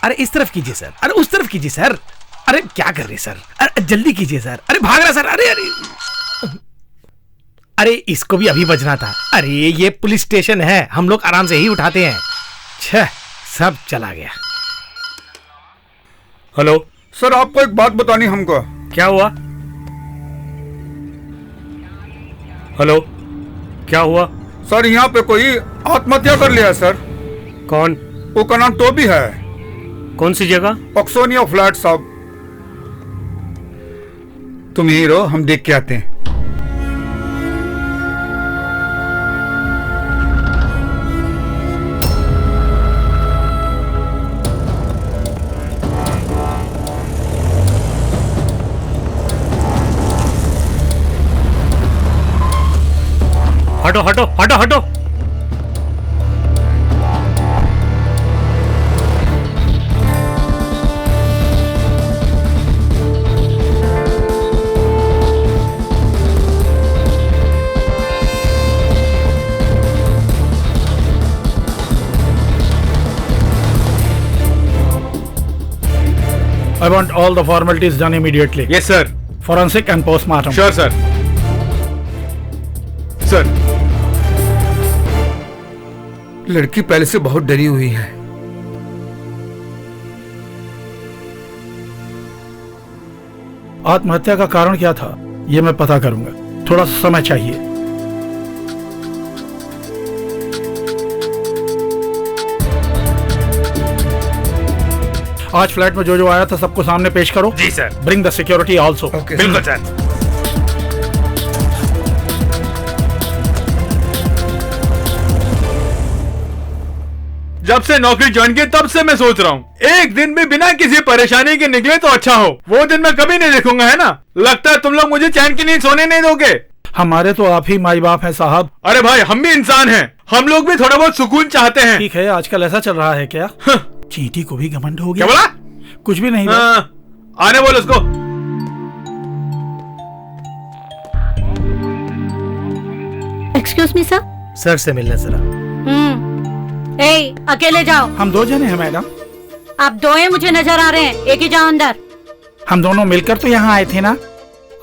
अरे इस तरफ कीजिए सर, अरे उस तरफ कीजिए सर। अरे क्या कर रहे सर, अरे जल्दी कीजिए सर। अरे भाग रहा सर, अरे अरे अरे इसको भी अभी बजना था। अरे ये पुलिस स्टेशन है, हम लोग आराम से ही उठाते हैं। छह, सब चला गया। हेलो सर, आपको एक बात बतानी हमको। क्या हुआ? हेलो क्या हुआ? सर यहाँ पे कोई आत्महत्या कर लिया है सर। कौन? वो का नाम टोबी है। कौन सी जगह? ऑक्सोनिया फ्लैट साहब। तुम यहीं रहो, हम देख के आते हैं। हटो हटो हटो हटो। I want all the formalities done immediately. Yes sir. Forensic and postmortem. Sure sir. Sir, लड़की पहले से बहुत डरी हुई है। आत्महत्या का कारण क्या था ये मैं पता करूंगा, थोड़ा सा समय चाहिए। आज फ्लैट में जो जो आया था सबको सामने पेश करो। जी sir. Bring the security also. बिल्कुल सर। जब से नौकरी ज्वाइन की तब से मैं सोच रहा हूँ एक दिन भी बिना किसी परेशानी के निकले तो अच्छा हो। वो दिन मैं कभी नहीं देखूंगा, है ना? लगता है तुम लोग मुझे चैन की नींद सोने नहीं दोगे। हमारे तो आप ही माई बाप हैं साहब। अरे भाई, हम भी इंसान हैं, हम लोग भी थोड़ा बहुत सुकून चाहते हैं। ठीक है, आजकल ऐसा चल रहा है क्या? चींटी को भी घमंड हो गया। क्या बोला? कुछ भी नहीं। आने बोल उसको। Excuse me sir. सर से मिलना जरा। ए, अकेले जाओ। हम दो जने हैं मैडम। आप दो हैं, मुझे नजर आ रहे हैं। एक ही जाओ अंदर। हम दोनों मिलकर तो यहाँ आए थे ना।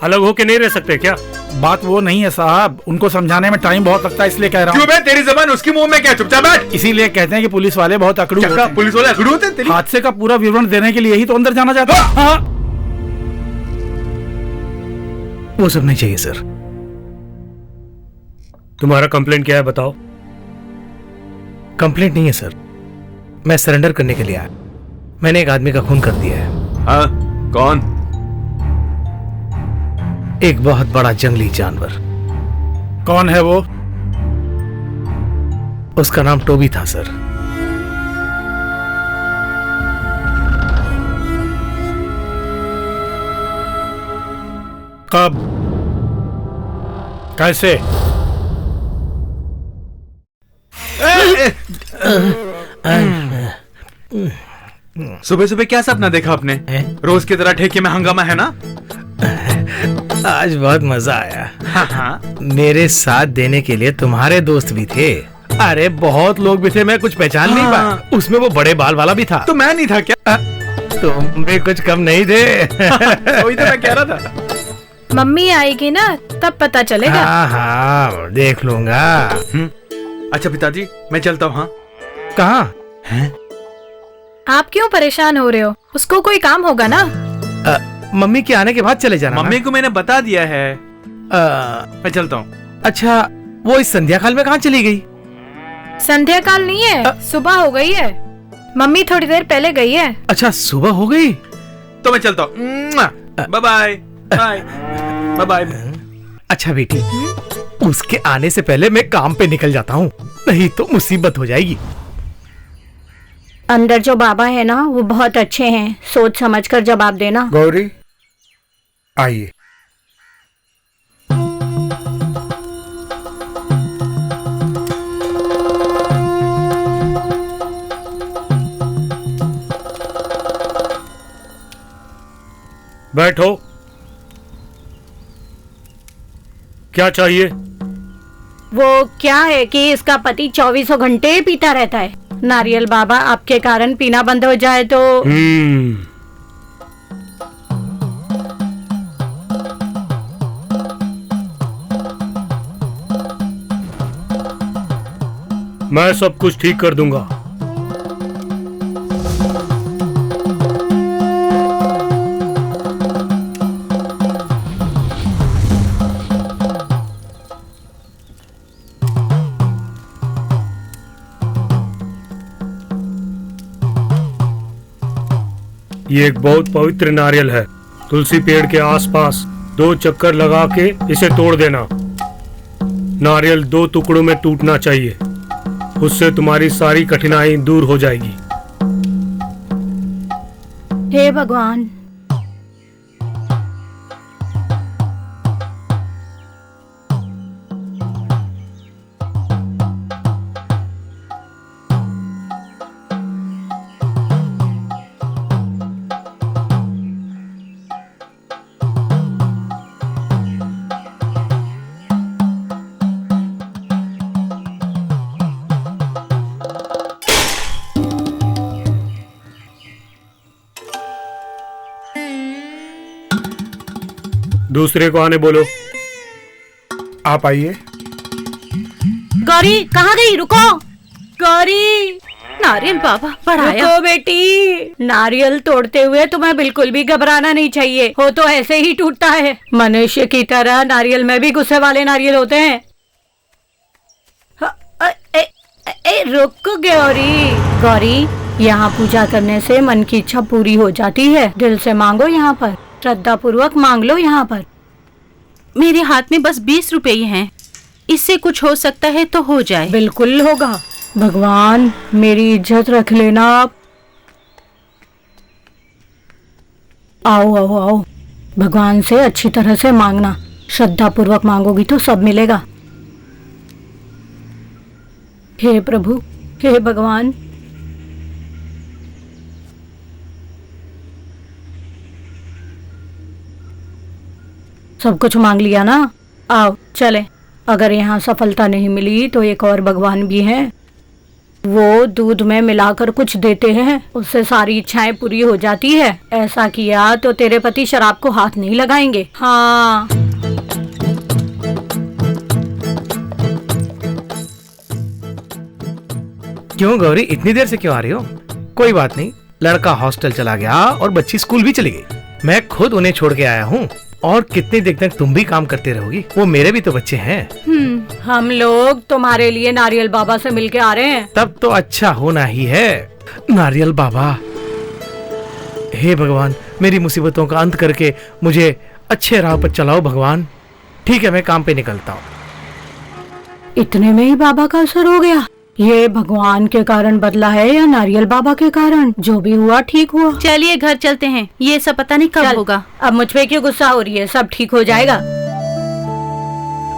अलग होके नहीं रह सकते क्या? बात वो नहीं है साहब, उनको समझाने में टाइम बहुत लगता है, इसलिए कह रहा हूँ। क्यों बे, तेरी जबान उसकी मुंह में क्या? चुपचाप बैठ। इसीलिए कहते हैं कि पुलिस वाले बहुत अकड़ू होते हैं। पुलिस वाले अकड़ू होते हैं? हादसे का पूरा विवरण देने के लिए ही तो अंदर जाना चाहता है। हाँ। वो सब नहीं चाहिए सर। तुम्हारा कंप्लेंट क्या है बताओ? कंप्लेंट नहीं है सर, मैं सरेंडर करने के लिए आया। मैंने एक आदमी का खून कर दिया है। हाँ, कौन? एक बहुत बड़ा जंगली जानवर। कौन है वो? उसका नाम टोबी था सर। कब? कैसे? सुबह सुबह क्या सपना देखा आपने? रोज की तरह ठेके में हंगामा है ना? आज बहुत मजा आया। हाँ। मेरे साथ देने के लिए तुम्हारे दोस्त भी थे। अरे बहुत लोग भी थे, मैं कुछ पहचान नहीं पाया। उसमें वो बड़े बाल वाला भी था। तो मैं नहीं था क्या? तुम भी कुछ कम नहीं थे। वही तो मैं कह रहा था। मम्मी आएगी ना तब पता चलेगा। हाँ हाँ, देख लूंगा। अच्छा पिताजी, मैं चलता हूँ। हाँ। कहाँ? आप क्यों परेशान हो रहे हो? उसको कोई काम होगा ना। मम्मी के आने के बाद चले जाना। मम्मी को मैंने बता दिया है। मैं चलता हूँ। अच्छा, वो इस संध्या काल में कहाँ चली गई? संध्या काल नहीं है, सुबह हो गई है। मम्मी थोड़ी देर पहले गई है। अच्छा, सुबह हो गई तो मैं चलता हूँ। Bye bye bye bye bye. अच्छा बेटी, उसके आने से पहले मैं काम पे निकल जाता हूँ, नहीं तो मुसीबत हो जाएगी। अंदर जो बाबा है ना वो बहुत अच्छे हैं, सोच समझ कर जवाब देना। गौरी आइए। बैठो। क्या चाहिए? वो क्या है कि इसका पति 24 घंटे पीता रहता है। नारियल बाबा आपके कारण पीना बंद हो जाए तो। मैं सब कुछ ठीक कर दूंगा। ये एक बहुत पवित्र नारियल है। तुलसी पेड़ के आसपास 2 चक्कर लगा के इसे तोड़ देना। नारियल 2 टुकड़ों में टूटना चाहिए, उससे तुम्हारी सारी कठिनाई दूर हो जाएगी। हे भगवान, दूसरे को आने बोलो। आप आइए। गौरी कहाँ गई? रुको गौरी। नारियल बाबा बढ़ाया। रुको बेटी, नारियल तोड़ते हुए तुम्हें बिल्कुल भी घबराना नहीं चाहिए। हो तो ऐसे ही टूटता है। मनुष्य की तरह नारियल में भी गुस्से वाले नारियल होते हैं। रुक गौरी। गौरी, यहाँ पूजा करने से मन की इच्छा पूरी हो जाती है। दिल से मांगो, यहाँ पर श्रद्धा पूर्वक मांग लो। यहाँ पर मेरे हाथ में बस 20 रुपए ही हैं। इससे कुछ हो सकता है तो हो जाए। बिल्कुल होगा। भगवान, मेरी इज्जत रख लेना आप। आओ आओ आओ। भगवान से अच्छी तरह से मांगना। श्रद्धा पूर्वक मांगोगी तो सब मिलेगा। हे प्रभु, हे भगवान। सब कुछ मांग लिया ना? आओ चले। अगर यहाँ सफलता नहीं मिली तो एक और भगवान भी हैं। वो दूध में मिलाकर कुछ देते हैं, उससे सारी इच्छाएं पूरी हो जाती है। ऐसा किया तो तेरे पति शराब को हाथ नहीं लगाएंगे। हाँ। क्यों गौरी, इतनी देर से क्यों आ रही हो? कोई बात नहीं, लड़का हॉस्टल चला गया और बच्ची स्कूल भी चली गई। मैं खुद उन्हें छोड़ के आया हूँ। और कितनी देर तक तुम भी काम करते रहोगी? वो मेरे भी तो बच्चे हैं। हम लोग तुम्हारे लिए नारियल बाबा से मिलके आ रहे हैं। तब तो अच्छा होना ही है। नारियल बाबा, हे भगवान, मेरी मुसीबतों का अंत करके मुझे अच्छे राह पर चलाओ भगवान। ठीक है, मैं काम पे निकलता हूँ। इतने में ही बाबा का असर हो गया। ये भगवान के कारण बदला है या नारियल बाबा के कारण? जो भी हुआ ठीक हुआ। चलिए घर चलते हैं। ये सब पता नहीं कब होगा। अब मुझ पे क्यों गुस्सा हो रही है? सब ठीक हो जाएगा।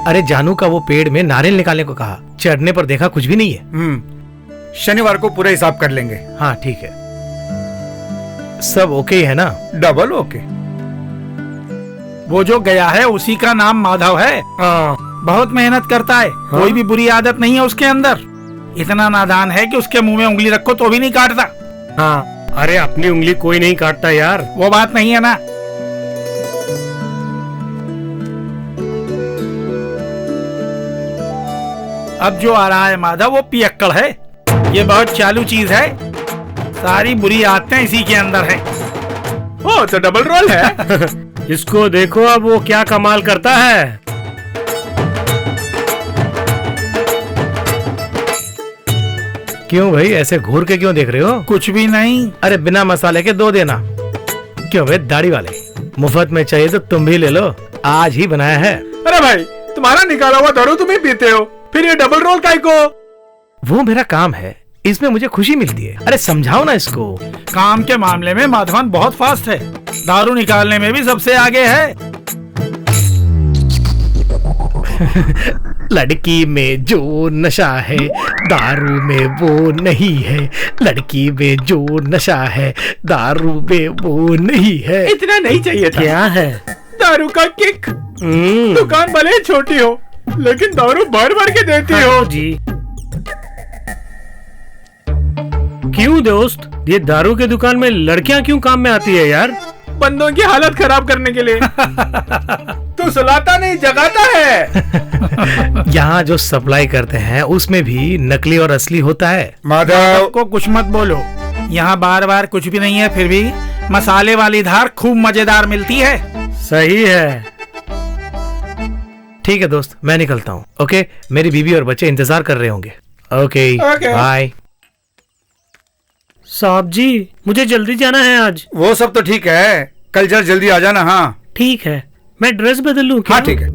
अरे जानू का वो पेड़ में नारियल निकालने को कहा, चढ़ने पर देखा कुछ भी नहीं है। शनिवार को पूरा हिसाब कर लेंगे। हाँ ठीक है। सब ओके है ना? Double okay. वो जो गया है उसी का नाम माधव है। बहुत मेहनत करता है। कोई भी बुरी आदत नहीं है उसके अंदर। इतना नादान है कि उसके मुंह में उंगली रखो तो भी नहीं काटता। हाँ, अरे अपनी उंगली कोई नहीं काटता यार। वो बात नहीं है ना। अब जो आ रहा है माधव वो पियक्कड़ है। ये बहुत चालू चीज है। सारी बुरी आदतें इसी के अंदर है। ओ तो डबल रोल है। इसको देखो, अब वो क्या कमाल करता है। क्यों भाई, ऐसे घूर के क्यों देख रहे हो? कुछ भी नहीं। अरे बिना मसाले के 2 देना। क्यों भाई दाढ़ी वाले, मुफ्त में चाहिए तो तुम भी ले लो, आज ही बनाया है। अरे भाई, तुम्हारा निकाला हुआ दारू तुम ही पीते हो, फिर ये डबल रोल काहे को? वो मेरा काम है, इसमें मुझे खुशी मिलती है। अरे समझाओ ना इसको। काम के मामले में माधवन बहुत फास्ट है। दारू निकालने में भी सबसे आगे है। लड़की में जो नशा है दारू में वो नहीं है। लड़की में जो नशा है दारू में वो नहीं है। इतना नहीं चाहिए था। क्या है? दारू का किक। दुकान भले ही छोटी हो लेकिन दारू भर भर के देती हो जी। क्यों दोस्त, ये दारू के दुकान में लड़कियां क्यों काम में आती है यार? बंदों की हालत खराब करने के लिए। तू सुलाता नहीं जगाता है। यहाँ जो सप्लाई करते हैं उसमें भी नकली और असली होता है। माधव, को कुछ मत बोलो, यहाँ बार बार कुछ भी नहीं है, फिर भी मसाले वाली धार खूब मजेदार मिलती है। सही है। ठीक है दोस्त, मैं निकलता हूँ। ओके, मेरी बीवी और बच्चे इंतजार कर रहे होंगे। Okay okay. बाय। साहब जी, मुझे जल्दी जाना है आज। वो सब तो ठीक है, कल जल्दी आ जाना। हाँ ठीक है, मैं ड्रेस बदल लूं क्या? हाँ ठीक है।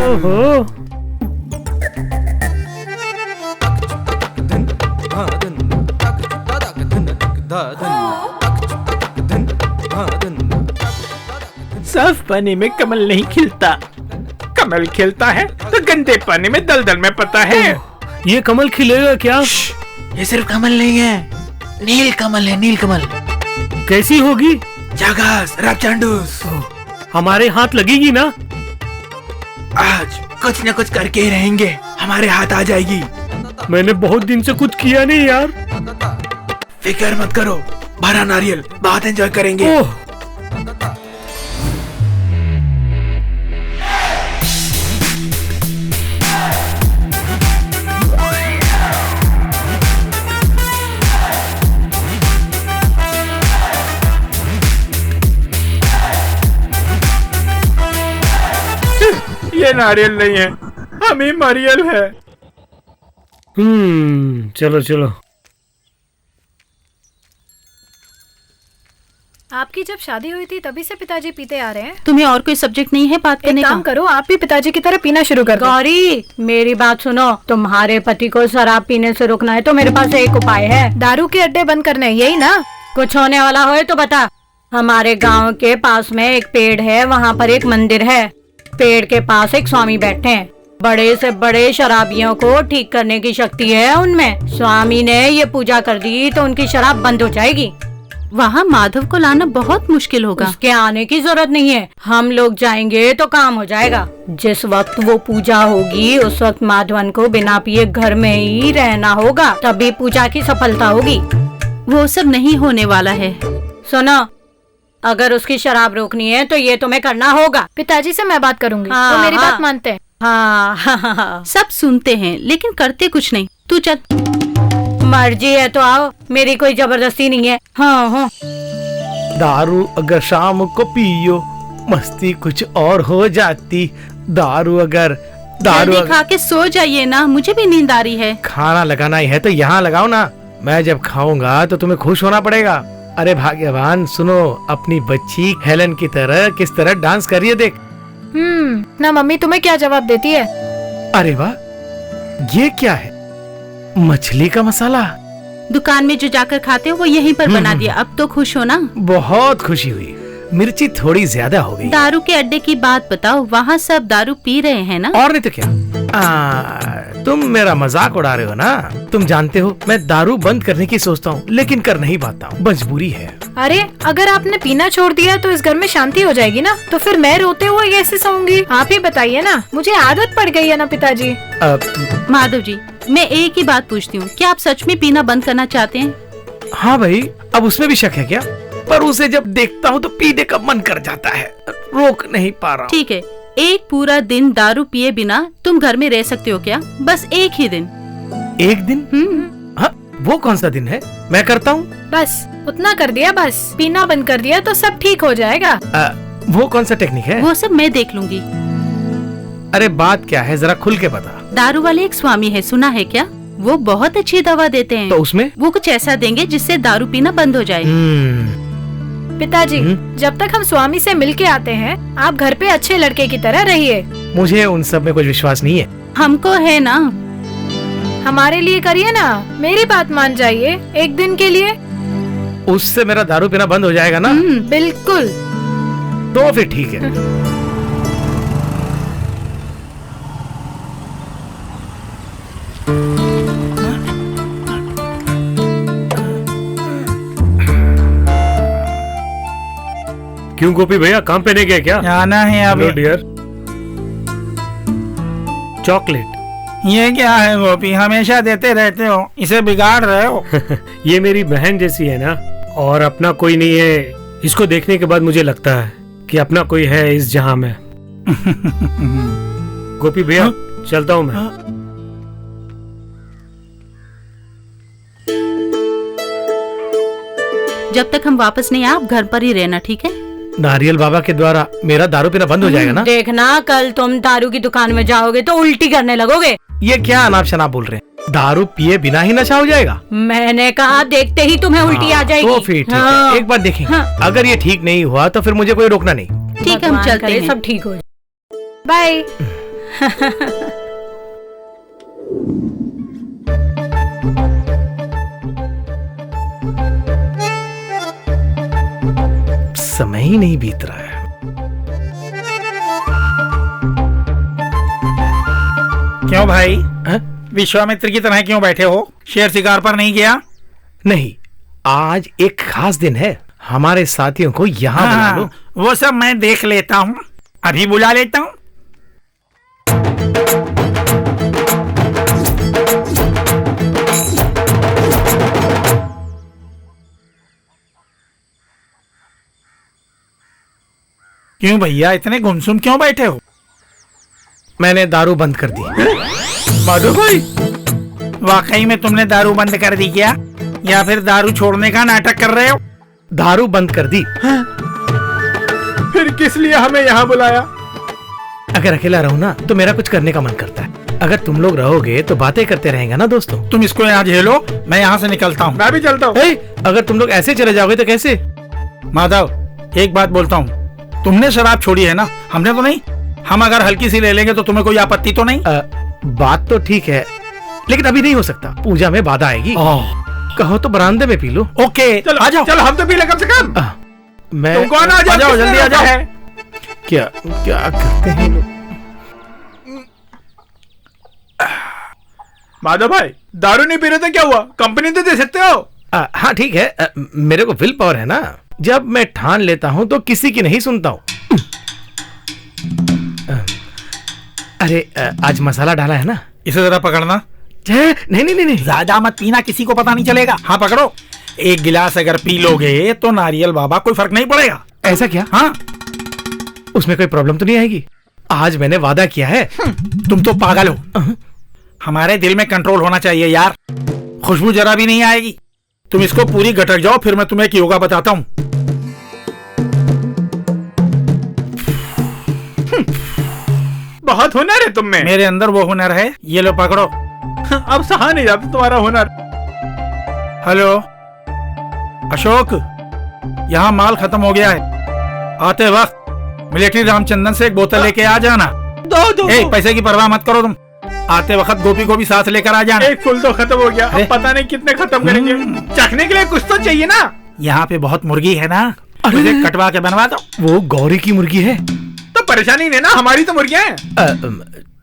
ओहो, साफ पानी में कमल नहीं खिलता, कमल खिलता है तो गंदे पानी में दलदल में पता है। ये कमल खिलेगा क्या? ये सिर्फ कमल नहीं है, नील कमल है, नील कमल। कैसी होगी? जागास रापचांडूस, हमारे हाथ लगेगी ना? आज कुछ न कुछ करके ही रहेंगे, हमारे हाथ आ जाएगी। मैंने बहुत दिन से कुछ किया नहीं यार। फिक्र मत करो, भरा नारियल, बहुत एंजॉय करेंगे। ओह, ये नारियल नहीं है, हम ही मरियल है। चलो चलो। आपकी जब शादी हुई थी तभी से पिताजी पीते आ रहे हैं। तुम्हें और कोई सब्जेक्ट नहीं है बात एक करने काम का? करो, आप भी पिताजी की तरह पीना शुरू कर दो। गौरी, मेरी बात सुनो, तुम्हारे पति को शराब पीने से रोकना है तो मेरे पास एक उपाय है। दारू के अड्डे बंद करने हैं, यही ना? कुछ होने वाला हो तो बता। हमारे गांव के पास में एक पेड़ है, वहाँ पर एक मंदिर है। पेड़ के पास एक स्वामी बैठे हैं, बड़े से बड़े शराबियों को ठीक करने की शक्ति है उनमें। स्वामी ने ये पूजा कर दी तो उनकी शराब बंद हो जाएगी। वहाँ माधव को लाना बहुत मुश्किल होगा। उसके आने की जरूरत नहीं है, हम लोग जाएंगे तो काम हो जाएगा। जिस वक्त वो पूजा होगी उस वक्त माधवन को बिना पिए घर में ही रहना होगा, तभी पूजा की सफलता होगी। वो सब नहीं होने वाला है। सुनो, अगर उसकी शराब रोकनी है तो ये तुम्हें करना होगा। पिताजी से मैं बात करूंगी, हाँ, वो मेरी हाँ। बात मानते हैं। हाँ, सब सुनते हैं लेकिन करते कुछ नहीं। तू चल। मर्जी है तो आओ, मेरी कोई जबरदस्ती नहीं है। हाँ हाँ। दारू अगर शाम को पियो मस्ती कुछ और हो जाती। दारू अगर जल्दी खा के सो जाइए ना, मुझे भी नींद आ रही है। खाना लगाना ही है तो यहाँ लगाओ ना। मैं जब खाऊंगा तो तुम्हें खुश होना पड़ेगा। अरे भाग्यवान, सुनो, अपनी बच्ची हेलन की तरह किस तरह डांस कर रही है, देख। ना मम्मी तुम्हें क्या जवाब देती है? अरे वाह, ये क्या है? मछली का मसाला। दुकान में जो जाकर खाते हो वो यहीं पर बना दिया। अब तो खुश हो ना? बहुत खुशी हुई, मिर्ची थोड़ी ज्यादा हो गई। दारू के अड्डे की बात बताओ, वहाँ सब दारू पी रहे हैं ना? और नहीं तो क्या। तुम मेरा मजाक उड़ा रहे हो ना। तुम जानते हो मैं दारू बंद करने की सोचता हूँ लेकिन कर नहीं पाता हूँ, मजबूरी है। अरे अगर आपने पीना छोड़ दिया तो इस घर में शांति हो जाएगी ना, तो फिर मैं रोते हुए कैसे सोऊंगी? आप ही बताइए ना, मुझे आदत पड़ गई है ना पिताजी। माधव जी, मैं एक ही बात पूछती हूँ, क्या आप सच में पीना बंद करना चाहते हैं? हाँ भाई, अब उसमें भी शक है क्या? पर उसे जब देखता हूँ तो पीने का मन कर जाता है, रोक नहीं पा रहा हूँ। ठीक है, एक पूरा दिन दारू पिए बिना तुम घर में रह सकते हो क्या? बस एक ही दिन। एक दिन? हाँ, वो कौन सा दिन है? मैं करता हूँ। बस उतना कर दिया, बस पीना बंद कर दिया तो सब ठीक हो जाएगा। वो कौन सा टेक्निक है? वो सब मैं देख लूंगी। अरे बात क्या है, जरा खुल के बता। दारू वाले एक स्वामी है, सुना है क्या? वो बहुत अच्छी दवा देते हैं। तो उसमें वो कुछ ऐसा देंगे जिससे दारू पीना बंद हो जाए। पिताजी, जब तक हम स्वामी से मिल के आते हैं आप घर पे अच्छे लड़के की तरह रहिए। मुझे उन सब में कुछ विश्वास नहीं है। हमको है ना। हमारे लिए करिए ना, मेरी बात मान जाइए एक दिन के लिए। उससे मेरा दारू पीना बंद हो जाएगा ना? बिल्कुल। तो फिर ठीक है। क्यों गोपी भैया, काम पे नहीं गए क्या? जाना है अब। Hello dear. चॉकलेट ये क्या है गोपी, हमेशा देते रहते हो, इसे बिगाड़ रहे हो। ये मेरी बहन जैसी है ना, और अपना कोई नहीं है। इसको देखने के बाद मुझे लगता है कि अपना कोई है इस जहां में। गोपी भैया चलता हूँ मैं। जब तक हम वापस नहीं आए आप घर पर ही रहना, ठीक है? नारियल बाबा के द्वारा मेरा दारू पीना बंद हो जाएगा ना? देखना कल तुम दारू की दुकान में जाओगे तो उल्टी करने लगोगे। ये क्या अनाप शनाप बोल रहे हैं? दारू पिए बिना ही नशा हो जाएगा? मैंने कहा देखते ही तुम्हें उल्टी आ जाएगी। तो फिर ठीक हाँ। है, एक बार देखेंगे। हाँ। अगर ये ठीक नहीं हुआ तो फिर मुझे कोई रोकना नहीं। ठीक है, हम भगवान चलते करे हैं। सब ठीक हो जाए। बाय। समय ही नहीं बीत रहा है। क्यों भाई, हाँ? विश्वामित्र की तरह क्यों बैठे हो? शेर शिकार पर नहीं गया? नहीं, आज एक खास दिन है। हमारे साथियों को यहाँ बुला लो। वो सब मैं देख लेता हूँ, अभी बुला लेता हूँ। क्यों भैया इतने गुमसुम क्यों बैठे हो? मैंने दारू बंद कर दी। माधव भाई, वाकई में तुमने दारू बंद कर दी क्या, या फिर दारू छोड़ने का नाटक कर रहे हो? दारू बंद कर दी। फिर किस लिए हमें यहाँ बुलाया? अगर अकेला रहूं ना तो मेरा कुछ करने का मन करता है। अगर तुम लोग रहोगे तो बातें करते रहेंगे ना दोस्तों। तुम इसको यहाँ झेलो, मैं यहाँ से निकलता हूँ। मैं भी चलता हूँ। अगर तुम लोग ऐसे चले जाओगे तो कैसे? माधव, एक बात बोलता हूँ, तुमने शराब छोड़ी है ना, हमने तो नहीं। हम अगर हल्की सी ले लेंगे तो तुम्हें कोई आपत्ति तो नहीं? बात तो ठीक है, लेकिन अभी नहीं हो सकता। पूजा में बाधा आएगी। कहो तो बरामदे में पी लो। ओके, चलो आ जाओ। चलो, हम तो पी ले कम से कम। मैं तुम कौन? आ जाओ जल्दी आ जाओ। क्या क्या करते हैं लोग? माधव भाई, दारू नहीं पी रहे तो क्या हुआ? कंपनी तो दे सकते हो। हाँ ठीक है, मेरे को विल पावर है ना। जब मैं ठान लेता हूँ तो किसी की नहीं सुनता हूँ। अरे आज मसाला डाला है ना? इसे जरा पकड़ना। नहीं नहीं नहीं नहीं, ज्यादा मत पीना, किसी को पता नहीं चलेगा। हाँ पकड़ो। एक गिलास अगर पी लोगे तो नारियल बाबा कोई फर्क नहीं पड़ेगा। ऐसा क्या? हाँ, उसमें कोई प्रॉब्लम तो नहीं आएगी? आज मैंने वादा किया है। तुम तो पागल हो। हमारे दिल में कंट्रोल होना चाहिए यार। खुशबू जरा भी नहीं आएगी। तुम इसको पूरी गटक जाओ, फिर मैं तुम्हें एक योगा बताता हूँ। बहुत हुनर है तुम में। मेरे अंदर वो हुनर है। ये लो पकड़ो। अब सहा नहीं जाता तुम्हारा हुनर। हेलो अशोक, यहाँ माल खत्म हो गया है। आते वक्त मिलिट्री रामचंदन से एक बोतल लेके आ जाना। दो पैसे की परवाह मत करो तुम। आते वक्त गोपी को भी साथ लेकर आ जाना। एक फुल तो खत्म हो गया, अब पता नहीं कितने खत्म करेंगे। चखने के लिए कुछ तो चाहिए ना। यहाँ पे बहुत मुर्गी है ना, मुझे कटवा के बनवा दो। वो गौरी की मुर्गी है तो परेशानी नहीं ना, हमारी तो मुर्गियां हैं।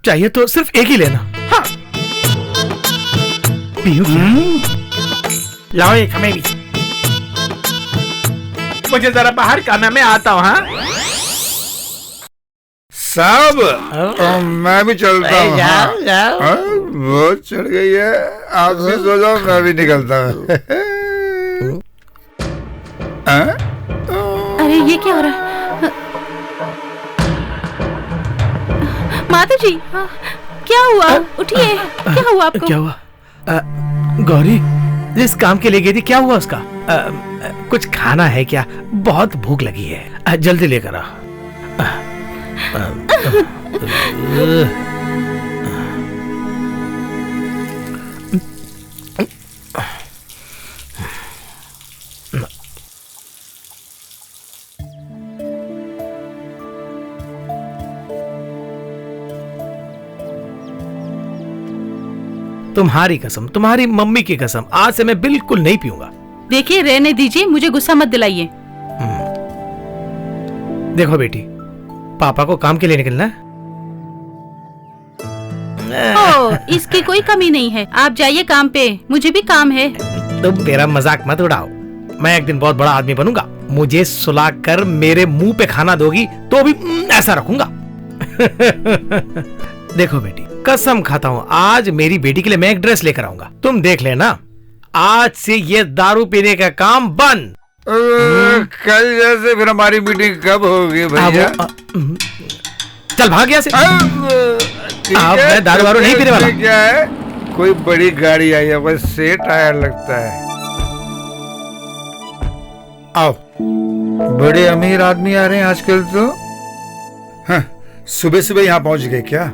चाहिए तो सिर्फ एक ही लेना। हाँ। पियो लाओ एक हमें भी। मुझे जरा बाहर खाना, मैं आता हूँ। हाँ साहब, मैं भी चलता हूँ। हाँ, बहुत चढ़ गई है। आप भी सो जाओ, मैं भी निकलता हूँ। अरे ये क्या हो रहा है? माता जी, क्या हुआ? उठिए, क्या हुआ आपको? क्या हुआ? गौरी जिस काम के लिए गई थी, क्या हुआ उसका? कुछ खाना है क्या? बहुत भूख लगी है, जल्दी लेकर आ। तुम्हारी कसम, तुम्हारी मम्मी की कसम, आज से मैं बिल्कुल नहीं पीऊंगा। देखिए, रहने दीजिए, मुझे गुस्सा मत दिलाइए। देखो बेटी, पापा को काम के लिए निकलना है। ओह, इसकी कोई कमी नहीं है। आप जाइए काम पे, मुझे भी काम है। तुम मेरा मजाक मत उड़ाओ। मैं एक दिन बहुत बड़ा आदमी बनूंगा। मुझे सुलाकर मेरे मुंह पे खाना दोगी तो भी ऐसा रखूंगा। देखो बेटी, कसम खाता हूँ आज मेरी बेटी के लिए मैं एक ड्रेस लेकर आऊंगा, तुम देख लेना। आज से ये दारू पीने का काम बंद। कल जैसे फिर हमारी मीटिंग कब होगी भैया? चल भाग यहाँ से। मैं दारू वारू नहीं पीने वाला। क्या है, कोई बड़ी गाड़ी आई है, बस से टायर लगता है। आओ, बड़े अमीर आदमी आ रहे हैं आजकल तो। हाँ, सुबह सुबह यहाँ पहुंच गए क्या?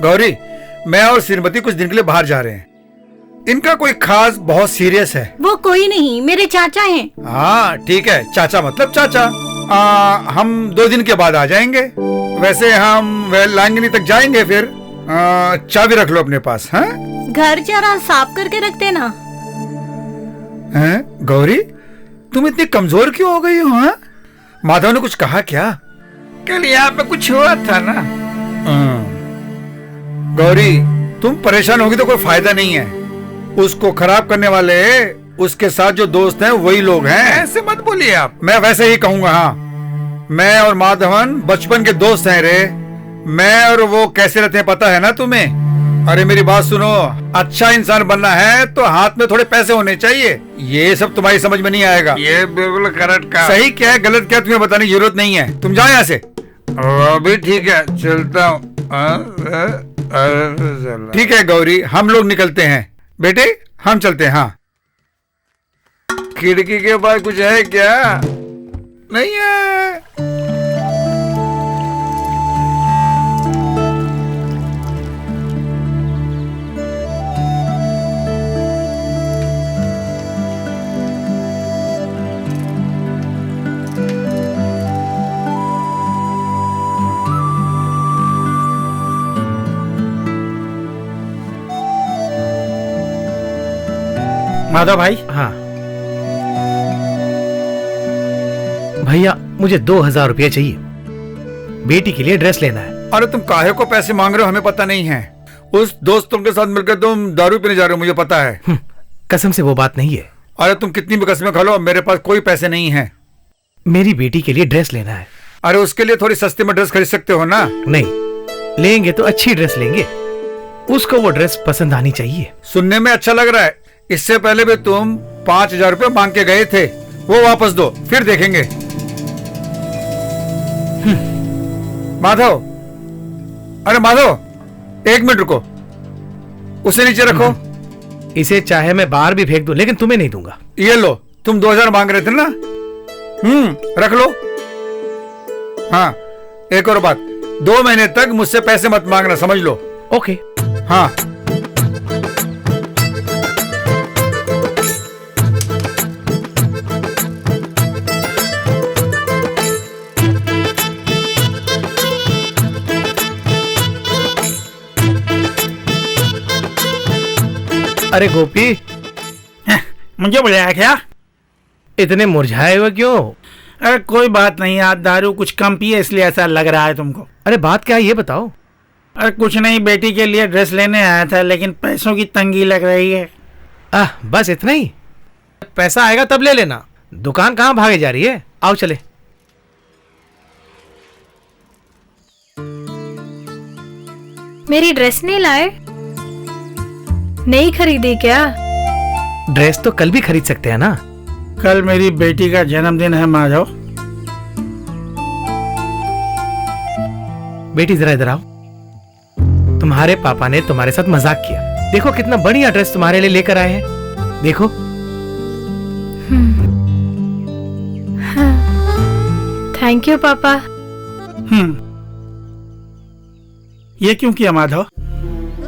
गौरी, मैं और श्रीमती कुछ दिन के लिए बाहर जा रहे हैं। इनका कोई खास बहुत सीरियस है। वो कोई नहीं, मेरे चाचा हैं। हाँ ठीक है, चाचा मतलब चाचा। हम 2 दिन के बाद आ जाएंगे। वैसे हम लांगनी तक जाएंगे, फिर चाबी रख लो अपने पास। हाँ, घर जरा साफ करके रखते ना। गौरी, तुम इतनी कमजोर क्यों हो गई हो? हाँ, माधव ने कुछ कहा क्या? कल यहाँ पे कुछ हुआ था ना। गौरी, तुम परेशान होगी तो कोई फायदा नहीं है। उसको खराब करने वाले उसके साथ जो दोस्त हैं वही लोग हैं। ऐसे मत बोलिए आप। मैं वैसे ही कहूंगा। हाँ, मैं और माधवन बचपन के दोस्त हैं रे। मैं और वो कैसे रहते हैं पता है ना तुम्हें? अरे मेरी बात सुनो, अच्छा इंसान बनना है तो हाथ में थोड़े पैसे होने चाहिए। ये सब तुम्हारी समझ में नहीं आएगा। ये बिल्कुल करेक्ट का। सही क्या है गलत क्या तुम्हें बताने की जरूरत नहीं है। तुम जाओ यहाँ से। अभी ठीक है, चलता हूँ। ठीक है गौरी, हम लोग निकलते हैं। बेटे हम चलते हैं। हाँ, खिड़की के पास कुछ है क्या? नहीं है। माधव भाई। हाँ भैया, मुझे 2000 रुपये चाहिए, बेटी के लिए ड्रेस लेना है। अरे तुम काहे को पैसे मांग रहे हो, हमें पता नहीं है। उस दोस्तों के साथ मिलकर तुम दारू पीने जा रहे हो, मुझे पता है। कसम से वो बात नहीं है। अरे तुम कितनी भी कसमें खा लो, मेरे पास कोई पैसे नहीं है। मेरी बेटी के लिए ड्रेस लेना है। अरे उसके लिए थोड़ी सस्ते में ड्रेस खरीद सकते हो ना? नहीं, लेंगे तो अच्छी ड्रेस लेंगे, उसको वो ड्रेस पसंद आनी चाहिए। सुनने में अच्छा लग रहा है। इससे पहले भी तुम 5000 रुपये मांग के गए थे, वो वापस दो, फिर देखेंगे। माधव, अरे माधव, 1 मिनट रुको, उसे नीचे रखो। इसे चाहे मैं बाहर भी फेंक दूं, लेकिन तुम्हें नहीं दूंगा। ये लो, तुम 2000 मांग रहे थे ना? रख लो। हाँ, एक और बात, 2 महीने तक मुझसे पैसे मत मांगना, समझ लो। ओके। हाँ, अरे गोपी, मुझे बुलाया क्या? इतने मुरझाए हुए क्यों? अरे कोई बात नहीं, आज दारू कुछ कम पिए इसलिए ऐसा लग रहा है तुमको। अरे बात क्या है ये बताओ। अरे कुछ नहीं, बेटी के लिए ड्रेस लेने आया था, लेकिन पैसों की तंगी लग रही है। बस इतना ही? पैसा आएगा तब ले लेना, दुकान कहाँ भागे जा रही है। आओ चले। मेरी ड्रेस नहीं लाए? नहीं खरीदी क्या? ड्रेस तो कल भी खरीद सकते हैं ना। कल मेरी बेटी का जन्मदिन है माधव। बेटी जरा इधर आओ। तुम्हारे पापा ने तुम्हारे साथ मजाक किया, देखो कितना बढ़िया ड्रेस तुम्हारे लिए लेकर आए हैं, देखो। थैंक यू पापा। ये क्यों किया माधव?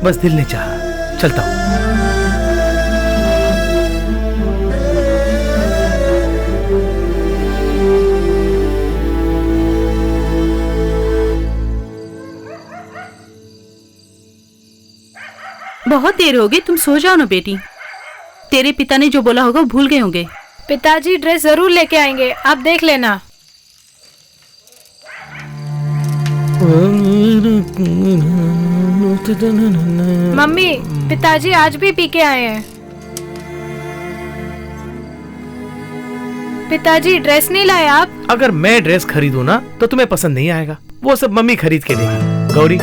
बस दिल ने चाहा, चलता हूं। बहुत देर हो गई, तुम सो जाओ ना बेटी। तेरे पिता ने जो बोला होगा वो भूल गए होंगे। पिताजी ड्रेस जरूर लेके आएंगे, आप देख लेना। मम्मी, पिताजी आज भी पी के आए हैं। पिताजी ड्रेस नहीं लाए आप? अगर मैं ड्रेस खरीदूं ना तो तुम्हें पसंद नहीं आएगा, वो सब मम्मी खरीद के देगी। गौरी,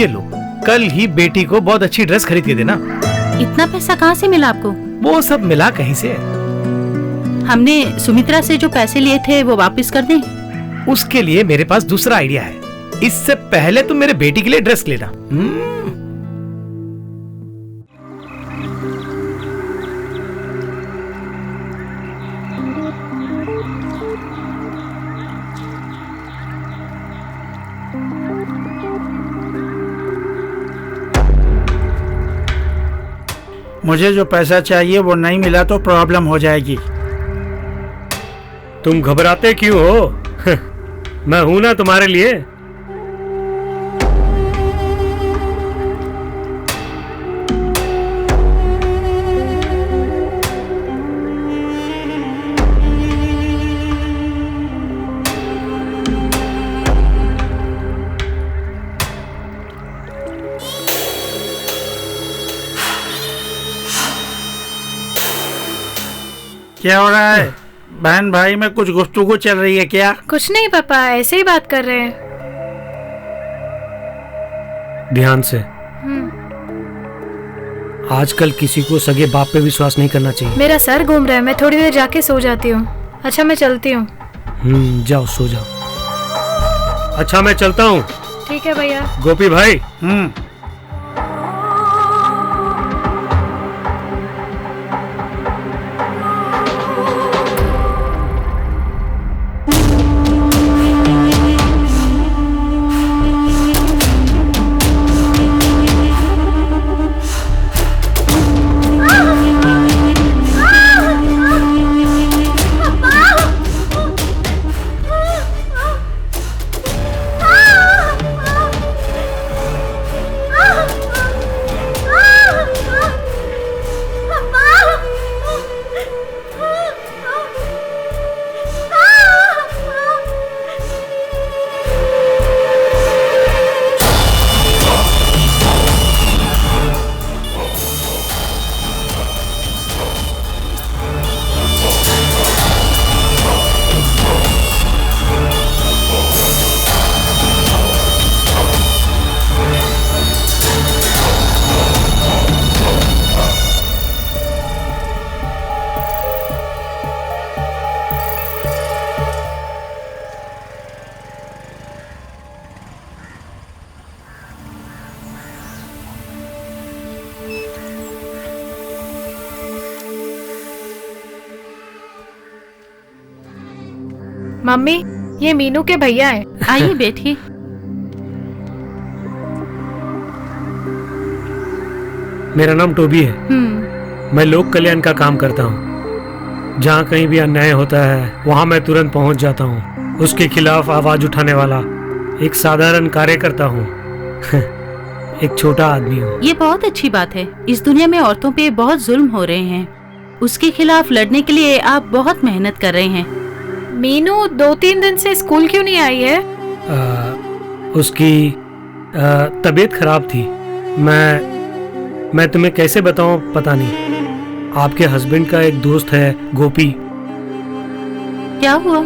ये लो, कल ही बेटी को बहुत अच्छी ड्रेस खरीद के देना। इतना पैसा कहाँ से मिला आपको? वो सब मिला कहीं से। हमने सुमित्रा से जो पैसे लिए थे वो वापस कर दें? उसके लिए मेरे पास दूसरा आइडिया है। इससे पहले तुम मेरे बेटी के लिए ड्रेस लेना। मुझे जो पैसा चाहिए वो नहीं मिला तो प्रॉब्लम हो जाएगी। तुम घबराते क्यों हो? मैं हूं ना तुम्हारे लिए। क्या हो रहा है? बहन भाई में कुछ गुफ्तगू चल रही है क्या? कुछ नहीं पापा, ऐसे ही बात कर रहे हैं। ध्यान से। आजकल किसी को सगे बाप पे विश्वास नहीं करना चाहिए। मेरा सर घूम रहा है, मैं थोड़ी देर जाके सो जाती हूँ। अच्छा मैं चलती हूँ। जाओ सो जाओ। अच्छा मैं चलता हूँ। ठीक है भैया। गोपी भाई। मम्मी ये मीनू के भैया हैं। आइए बैठिए। मेरा नाम टोबी है। मैं लोक कल्याण का काम करता हूँ। जहाँ कहीं भी अन्याय होता है वहाँ मैं तुरंत पहुँच जाता हूँ। उसके खिलाफ आवाज उठाने वाला एक साधारण कार्यकर्ता हूँ। एक छोटा आदमी हूँ। ये बहुत अच्छी बात है। इस दुनिया में औरतों पे बहुत जुल्म हो रहे हैं, उसके खिलाफ लड़ने के लिए आप बहुत मेहनत कर रहे हैं। मीनू 2-3 दिन से स्कूल क्यों नहीं आई है? उसकी तबीयत खराब थी। मैं तुम्हें कैसे बताऊं पता नहीं। आपके हस्बैंड का एक दोस्त है गोपी। क्या हुआ?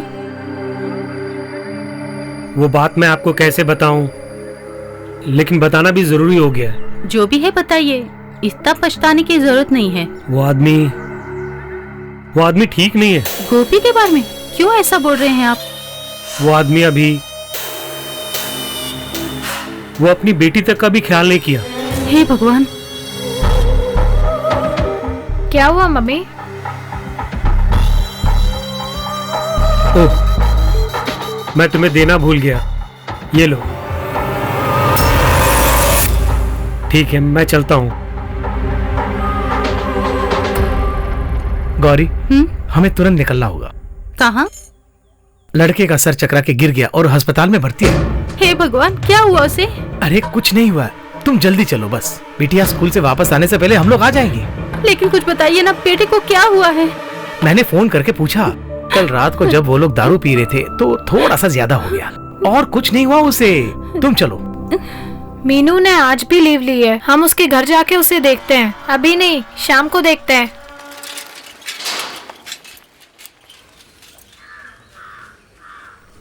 वो बात मैं आपको कैसे बताऊं, लेकिन बताना भी जरूरी हो गया है। जो भी है बताइए, इतना पछताने की जरूरत नहीं है। वो आदमी ठीक नहीं है। गोपी के बारे में क्यों ऐसा बोल रहे हैं आप? वो आदमी अभी वो अपनी बेटी तक का भी ख्याल नहीं किया। हे भगवान। क्या हुआ मम्मी? ओह, मैं तुम्हें देना भूल गया। ये लो। ठीक है मैं चलता हूँ। गौरी, हमें तुरंत निकलना होगा। कहाँ? लड़के का सर चकरा के गिर गया और अस्पताल में भर्ती है। हे भगवान, क्या हुआ उसे? अरे कुछ नहीं हुआ, तुम जल्दी चलो बस। बिटिया स्कूल से वापस आने से पहले हम लोग आ जाएंगे। लेकिन कुछ बताइए ना, बेटे को क्या हुआ है? मैंने फोन करके पूछा। कल रात को जब वो लोग दारू पी रहे थे तो थोड़ा सा ज्यादा हो गया, और कुछ नहीं हुआ उसे। तुम चलो। मीनू ने आज भी लीव ली है। हम उसके घर जाके उसे देखते हैं। अभी नहीं, शाम को देखते हैं।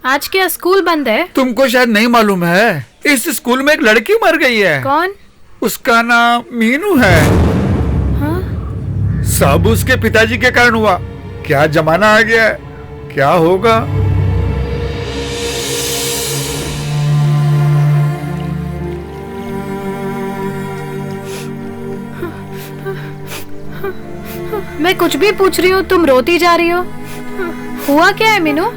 आज क्या स्कूल बंद है? तुमको शायद नहीं मालूम है, इस स्कूल में एक लड़की मर गई है। कौन? उसका नाम मीनू है। हाँ? सब उसके पिताजी के कारण हुआ। क्या जमाना आ गया है, क्या होगा। मैं कुछ भी पूछ रही हूँ, तुम रोती जा रही हो। हुआ क्या है मीनू?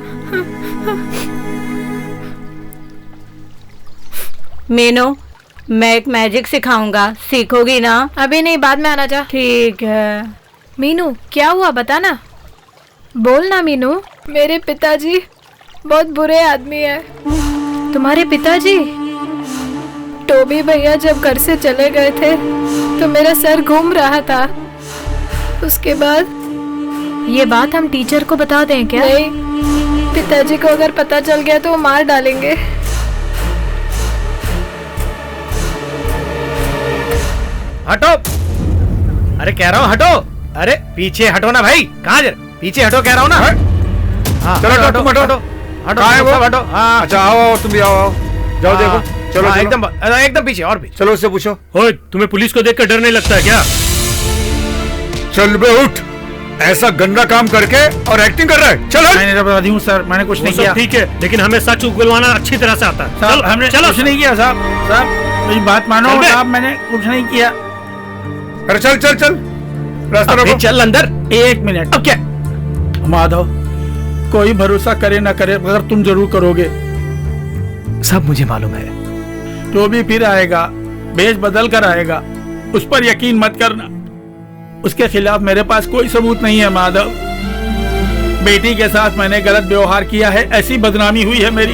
मीनू, मैं एक मैजिक सिखाऊंगा, सीखोगी ना? अभी नहीं, बाद में आना जा। ठीक है। मीनू क्या हुआ, बता ना। बोल ना मीनू। मेरे पिताजी बहुत बुरे आदमी है। तुम्हारे पिताजी? टोबी भैया जब घर से चले गए थे तो मेरा सर घूम रहा था। उसके बाद ये बात हम टीचर को बता दें क्या? नहीं, पिताजी को अगर पता चल गया तो वो मार डालेंगे। हटो, अरे कह रहा हूँ हटो। अरे पीछे हटो ना भाई, कहाँ जा, पीछे हटो कह रहा हूँ ना। हाँ, चलो हटो, तुम हटो। हटो कहाँ है वो? सब हटो। हाँ अच्छा आओ, तुम भी आओ। जाओ हाँ, देखो। चलो हाँ, चलो। एकदम पीछे, और पीछे। चलो उससे पूछो। ओए, तुम्हें पुलिस को देखकर डर नहीं लगता है क्या? चल बे उठ, ऐसा गंदा काम करके और एक्टिंग कर रहा है। चल मैंने बता दी हूँ सर, मैंने कुछ नहीं किया। ठीक है, लेकिन हमें सच उगलवाना अच्छी तरह से आता है। साहब हमने कुछ नहीं किया साहब। साहब मेरी बात मानो साहब, मैंने कुछ नहीं किया। अरे चल चल चल, रास्ता रोको। चल अंदर। एक मिनट। अब क्या? माधव, कोई भरोसा करे ना करे मगर तुम जरूर करोगे। सब मुझे मालूम है। जो भी फिर आएगा, भेष बदल कर आएगा, उस पर यकीन मत करना। उसके खिलाफ मेरे पास कोई सबूत नहीं है माधव। बेटी के साथ मैंने गलत व्यवहार किया है, ऐसी बदनामी हुई है मेरी।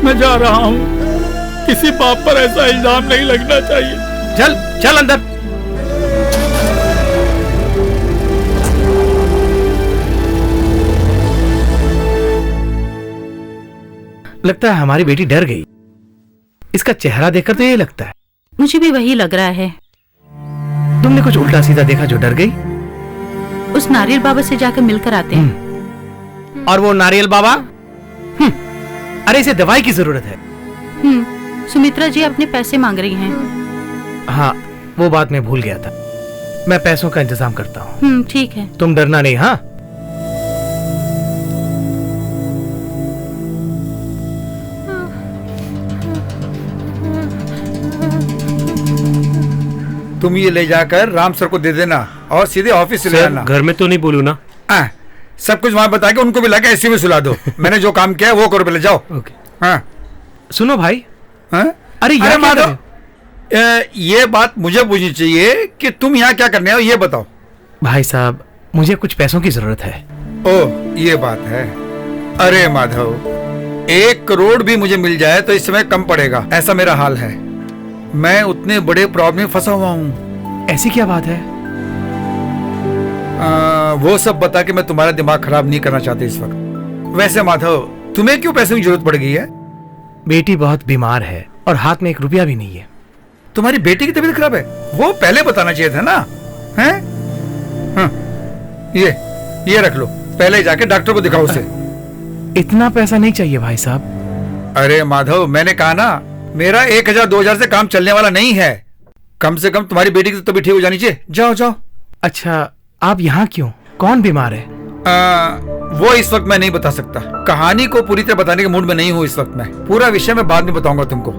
मैं जा रहा हूँ, किसी बाप पर ऐसा इल्जाम नहीं लगना चाहिए। चल चल अंदर। लगता है हमारी बेटी डर गई। इसका चेहरा देखकर तो ये लगता है। मुझे भी वही लग रहा है। तुमने कुछ उल्टा सीधा देखा जो डर गई? उस नारियल बाबा से जाकर मिलकर आते हैं। और वो नारियल बाबा? अरे इसे दवाई की जरूरत है। सुमित्रा जी अपने पैसे मांग रही हैं। हाँ, वो बात मैं भूल गया था। मैं पैसों का इंतजाम करता हूँ। ठीक है। तुम डरना नहीं। हाँ, तुम ये ले जाकर राम सर को दे देना और सीधे ऑफिस से ले आना। घर में तो नहीं बोलू ना? सब कुछ वहां बता के उनको भी लगा ऐसे में सुला दो। मैंने जो काम किया है वो करो, पहले जाओ। ओके। हाँ सुनो भाई। हाँ? अरे माधव, ये बात मुझे पूछनी चाहिए कि तुम यहाँ क्या करने हो, ये बताओ। भाई साहब, मुझे कुछ पैसों की जरूरत है। ओह, ये बात है। अरे माधव, 1 करोड़ भी मुझे मिल जाए तो इस समय कम पड़ेगा, ऐसा मेरा हाल है। मैं उतने बड़े प्रॉब्लम में फंसा हुआ हूँ। ऐसी क्या बात है? वो सब बता के मैं तुम्हारा दिमाग खराब नहीं करना चाहती इस वक्त। वैसे माधव, तुम्हें क्यों पैसे की जरूरत पड़ गई है? बेटी बहुत बीमार है और हाथ में 1 रुपया भी नहीं है। तुम्हारी बेटी की तबीयत खराब है? वो पहले बताना चाहिए था ना। हैं? हाँ, ये रख लो, पहले जाके डॉक्टर को दिखाओ उसे। इतना पैसा नहीं चाहिए भाई साहब। अरे माधव, मैंने कहा ना, मेरा 1000-2000 से काम चलने वाला नहीं है। कम से कम तुम्हारी बेटी की तबीयत ठीक हो जानी चाहिए। जाओ जाओ। अच्छा, आप यहाँ क्यों? कौन बीमार है? वो इस वक्त मैं नहीं बता सकता। कहानी को पूरी तरह बताने के मूड में नहीं हूँ इस वक्त। मैं पूरा विषय मैं बाद में बताऊंगा तुमको।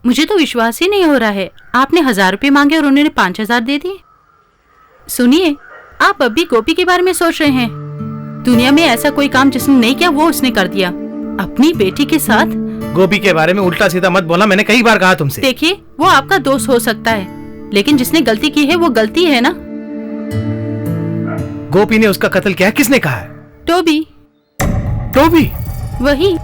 मुझे तो विश्वास ही नहीं हो रहा है। आपने 1000 रुपए मांगे और उन्होंने 5000 दे दिए। सुनिए, आप अभी गोपी के बारे में सोच रहे हैं। दुनिया में ऐसा कोई काम जिसने नहीं किया वो उसने कर दिया अपनी बेटी के साथ। गोपी के बारे में उल्टा सीधा मत बोला, मैंने कई बार कहा तुमसे। देखिए, वो आपका दोस्त हो सकता है, लेकिन जिसने गलती की है वो गलती है ना। गोपी ने उसका कत्ल किया, किसने कहा है? टोबी? वही।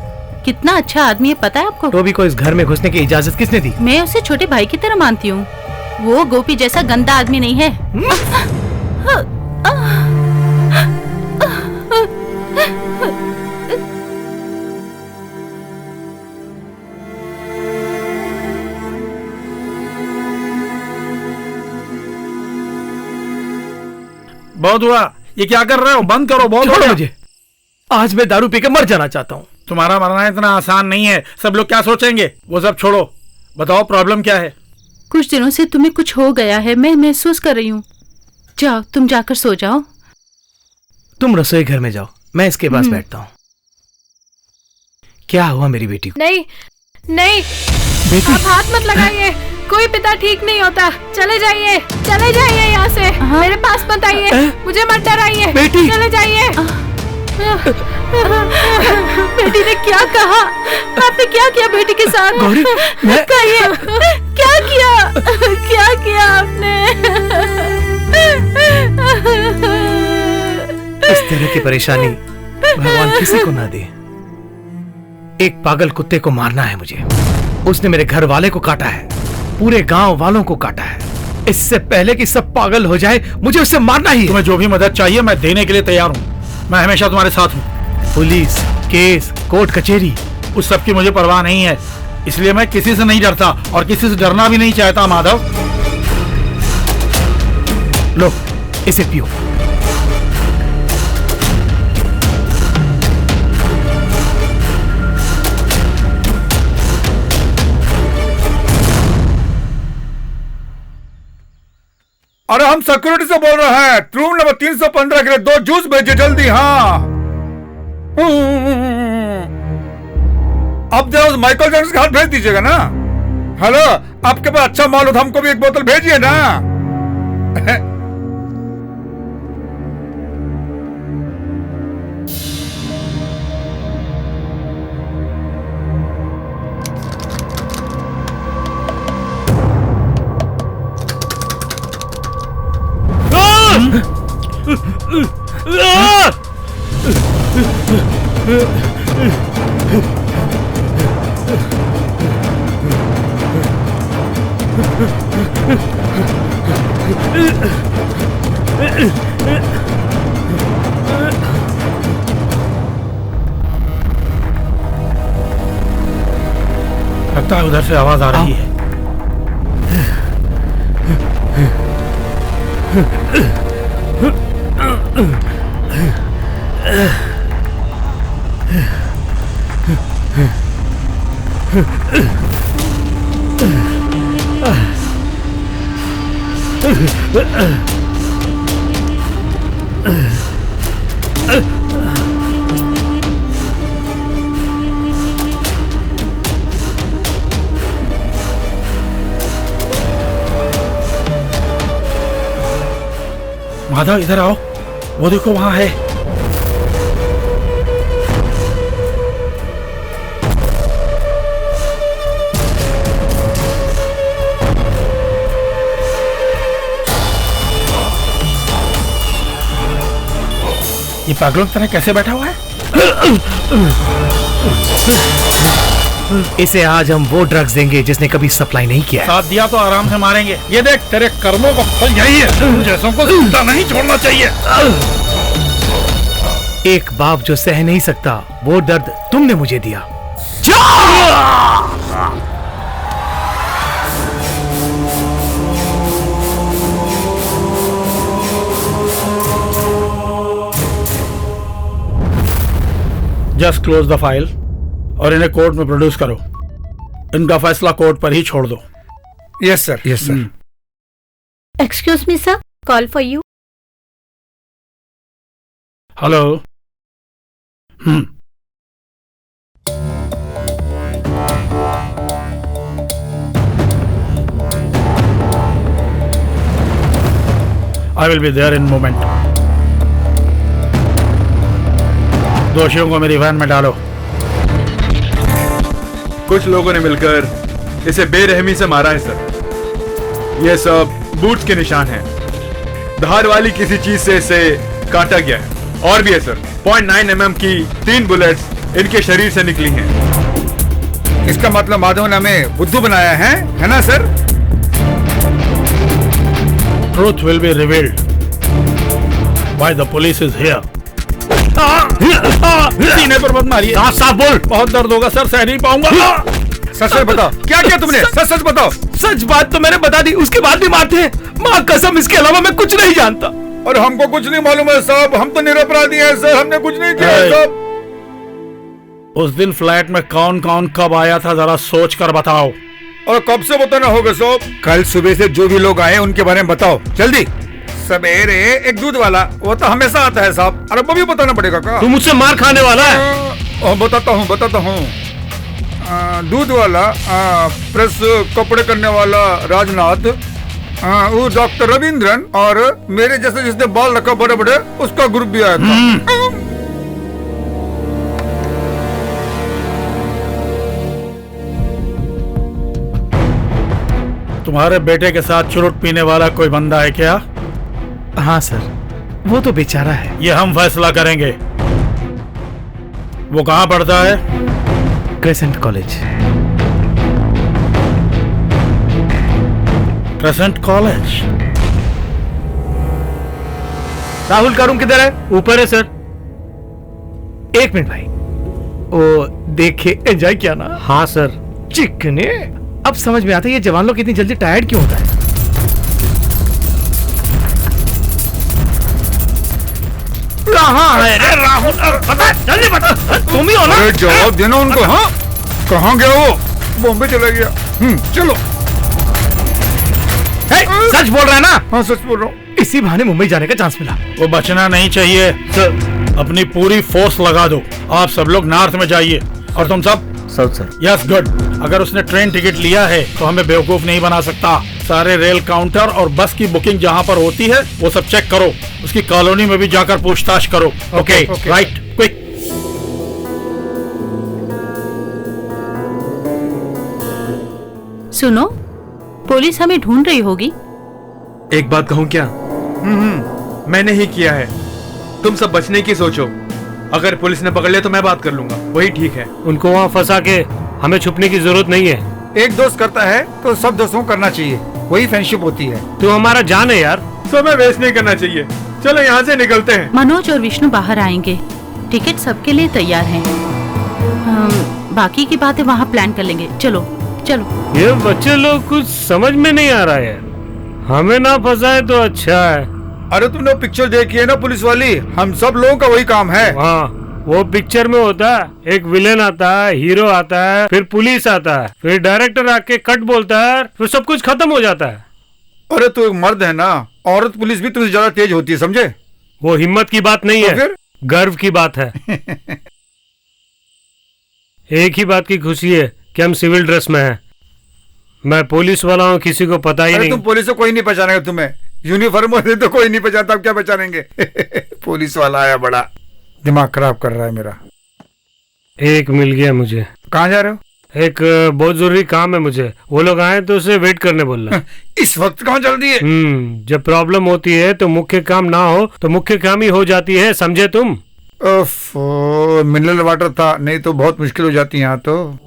कितना अच्छा आदमी है पता है आपको? टोबी को इस घर में घुसने की इजाजत किसने दी? मैं उसे छोटे भाई की तरह मानती हूँ। वो गोपी जैसा गंदा आदमी नहीं है। बहुत हुआ, ये क्या कर रहे हो? बंद करो, बहुत हो छोड़ो गया। मुझे। आज मैं दारू पी के मर जाना चाहता हूँ। तुम्हारा मरना इतना आसान नहीं है। सब लोग क्या सोचेंगे वो सब छोड़ो, बताओ प्रॉब्लम क्या है। कुछ दिनों से तुम्हें कुछ हो गया है, मैं महसूस कर रही हूँ। जाओ, तुम जाकर सो जाओ। तुम रसोई घर में जाओ, मैं इसके पास बैठता हूँ। क्या हुआ मेरी बेटी को? नहीं नहीं, बेटी आप हाथ मत लगाइए। कोई पिता ठीक नहीं होता। चले जाइए, चले जाइए यहाँ से। मेरे पास मत आइए, मुझे मत डराइए। बेटी! चले जाइए। बेटी ने क्या कहा? आपने क्या किया बेटी के साथ? गौरी, मैं कहिए, क्या किया? क्या किया आपने? इस तरह की परेशानी भगवान किसी को ना दे। एक पागल कुत्ते को मारना है मुझे। उसने मेरे घर वाले को काटा है, पूरे गांव वालों को काटा है। इससे पहले कि सब पागल हो जाए, मुझे उसे मारना ही है। तुम्हें जो भी मदद चाहिए मैं देने के लिए तैयार हूँ। मैं हमेशा तुम्हारे साथ हूँ। पुलिस, केस, कोर्ट कचहरी, उस सब की मुझे परवाह नहीं है। इसलिए मैं किसी से नहीं डरता और किसी से डरना भी नहीं चाहता। माधव, लो इसे पियो। अरे हम सिक्योरिटी से बोल रहे हैं। रूम नंबर 315 के लिए 2 जूस भेजिए जल्दी। हाँ, अब जरा उस माइकल जैक्सन के हाथ भेज दीजिएगा ना। हेलो, आपके पास अच्छा माल हो तो हमको भी एक बोतल भेजिए ना। लगता है उधर से आवाज आ रही है। माधव, इधर आओ। वो देखो वहां है। ये पागलों की तरह कैसे बैठा हुआ है? इसे आज हम वो ड्रग्स देंगे जिसने कभी सप्लाई नहीं किया है। साथ दिया तो आराम से मारेंगे। ये देख, तेरे कर्मों का फल यही है। तुम जैसों को जिंदा नहीं छोड़ना चाहिए। एक बाप जो सह नहीं सकता वो दर्द तुमने मुझे दिया। जस्ट क्लोज द फाइल और इन्हें कोर्ट में प्रोड्यूस करो। इनका फैसला कोर्ट पर ही छोड़ दो। Yes sir, yes sir. Excuse me sir, call for you. Hello. I will be there in moment. दोषियों को मेरी वैन में डालो। कुछ लोगों ने मिलकर इसे बेरहमी से मारा है सर। ये सब बूट्स के निशान हैं। धार वाली किसी चीज से इसे काटा गया है। और भी है सर, 0.9 mm की 3 बुलेट्स इनके शरीर से निकली हैं। इसका मतलब माधव ने हमें बुद्धू बनाया है ना sir? Truth will be revealed. Why the police is here? सीने पर मत मारिए। साफ बोल। बहुत दर्द होगा सर, सह नहीं पाऊंगा। सच सच बताओ, क्या किया तुमने? सच सच बताओ। सच बात तो मैंने बता दी, उसके बाद भी मारते हैं। माँ कसम, इसके अलावा मैं कुछ नहीं जानता। और हमको कुछ नहीं मालूम है साहब। हम तो निरपराधी हैं सर, हमने कुछ नहीं किया है साहब। उस दिन फ्लैट में कौन कौन कब आया था जरा सोच कर बताओ। और कब से बताना होगा साहब? कल सुबह से जो भी लोग आए उनके बारे में बताओ जल्दी। सवेरे एक दूध वाला, वो तो हमेशा आता है साहब। अरे वो भी बताना पड़ेगा का? तू मुझसे मार खाने वाला है। बताता हूँ। दूध वाला, प्रेस कपड़े करने वाला राजनाथ, वो डॉक्टर रविंद्रन, और मेरे जैसे जिसने बाल रखा बड़े बड़े, उसका ग्रुप भी आया था। तुम्हारे बेटे के साथ चुरुट पीने वाला कोई बंदा है क्या? हाँ सर, वो तो बेचारा है। ये हम फैसला करेंगे। वो कहाँ पढ़ता है? Crescent college. Crescent college. Rahul का रूम किधर है? ऊपर है सर। 1 मिनट भाई, वो देखे एंजॉय किया ना? हाँ सर। चिकने, अब समझ में आता है ये जवान लोग इतनी जल्दी टायर्ड क्यों होता है। कहाँ है रे राहुल? बता, जल्दी बता। तुम ही हो ना? अरे जवाब देना उनको। हाँ, कहाँ गया वो? बॉम्बे चला गया। चलो। सच बोल रहा है ना? हाँ सच बोल रहा हूँ। इसी बहाने मुंबई जाने का चांस मिला। वो बचना नहीं चाहिए सर। अपनी पूरी फोर्स लगा दो। आप सब लोग नॉर्थ में जाइए। और तुम सब? South sir. Yes good. अगर उसने ट्रेन टिकट लिया है तो हमें बेवकूफ नहीं बना सकता। सारे रेल काउंटर और बस की बुकिंग जहाँ पर होती है वो सब चेक करो। उसकी कॉलोनी में भी जाकर पूछताछ करो। Okay right, quick. सुनो, पुलिस हमें ढूंढ रही होगी। एक बात कहूं क्या? मैंने ही किया है। तुम सब बचने की सोचो। अगर पुलिस ने पकड़ लिया तो मैं बात कर लूंगा, वही ठीक है। उनको वहाँ फंसा के हमें छुपने की जरूरत नहीं है। एक दोस्त करता है तो सब दोस्तों को करना चाहिए, वही फ्रेंडशिप होती है। तू हमारा जान है यार। समय वेस्ट नहीं करना चाहिए। चलो यहाँ से निकलते हैं। मनोज और विष्णु बाहर आएंगे। टिकट सबके लिए तैयार हैं। बाकी की बातें वहाँ प्लान कर लेंगे। चलो चलो। ये बच्चे लोग कुछ समझ में नहीं आ रहा है। हमें ना फंसाए तो अच्छा है। अरे तुमने पिक्चर देखी है ना पुलिस वाली? हम सब लोगों का वही काम है। हाँ, वो पिक्चर में होता है, एक विलेन आता है, हीरो आता है, फिर पुलिस आता है, फिर डायरेक्टर आके कट बोलता है, फिर सब कुछ खत्म हो जाता है। अरे तू एक मर्द है ना, औरत पुलिस भी तुझसे ज्यादा तेज होती है, समझे? वो हिम्मत की बात नहीं तो है, फिर? गर्व की बात है। एक ही बात की खुशी है कि हम सिविल ड्रेस में हैं। मैं पुलिस वाला हूँ, किसी को पता ही नहीं। तुम पुलिस से कोई नहीं पहचानेगा तुम्हें। यूनिफॉर्म होते तो कोई नहीं पहचानता, अब क्या पहचानेंगे? पुलिस वाला आया, बड़ा दिमाग खराब कर रहा है मेरा। एक मिल गया मुझे। कहाँ जा रहे हो? एक बहुत जरूरी काम है मुझे। वो लोग आए तो उसे वेट करने बोलना। इस वक्त कहाँ जल्दी है? जब प्रॉब्लम होती है तो मुख्य काम ना हो तो मुख्य काम ही हो जाती है, समझे तुम? मिनरल वाटर था, नहीं तो बहुत मुश्किल हो जाती है यहाँ तो।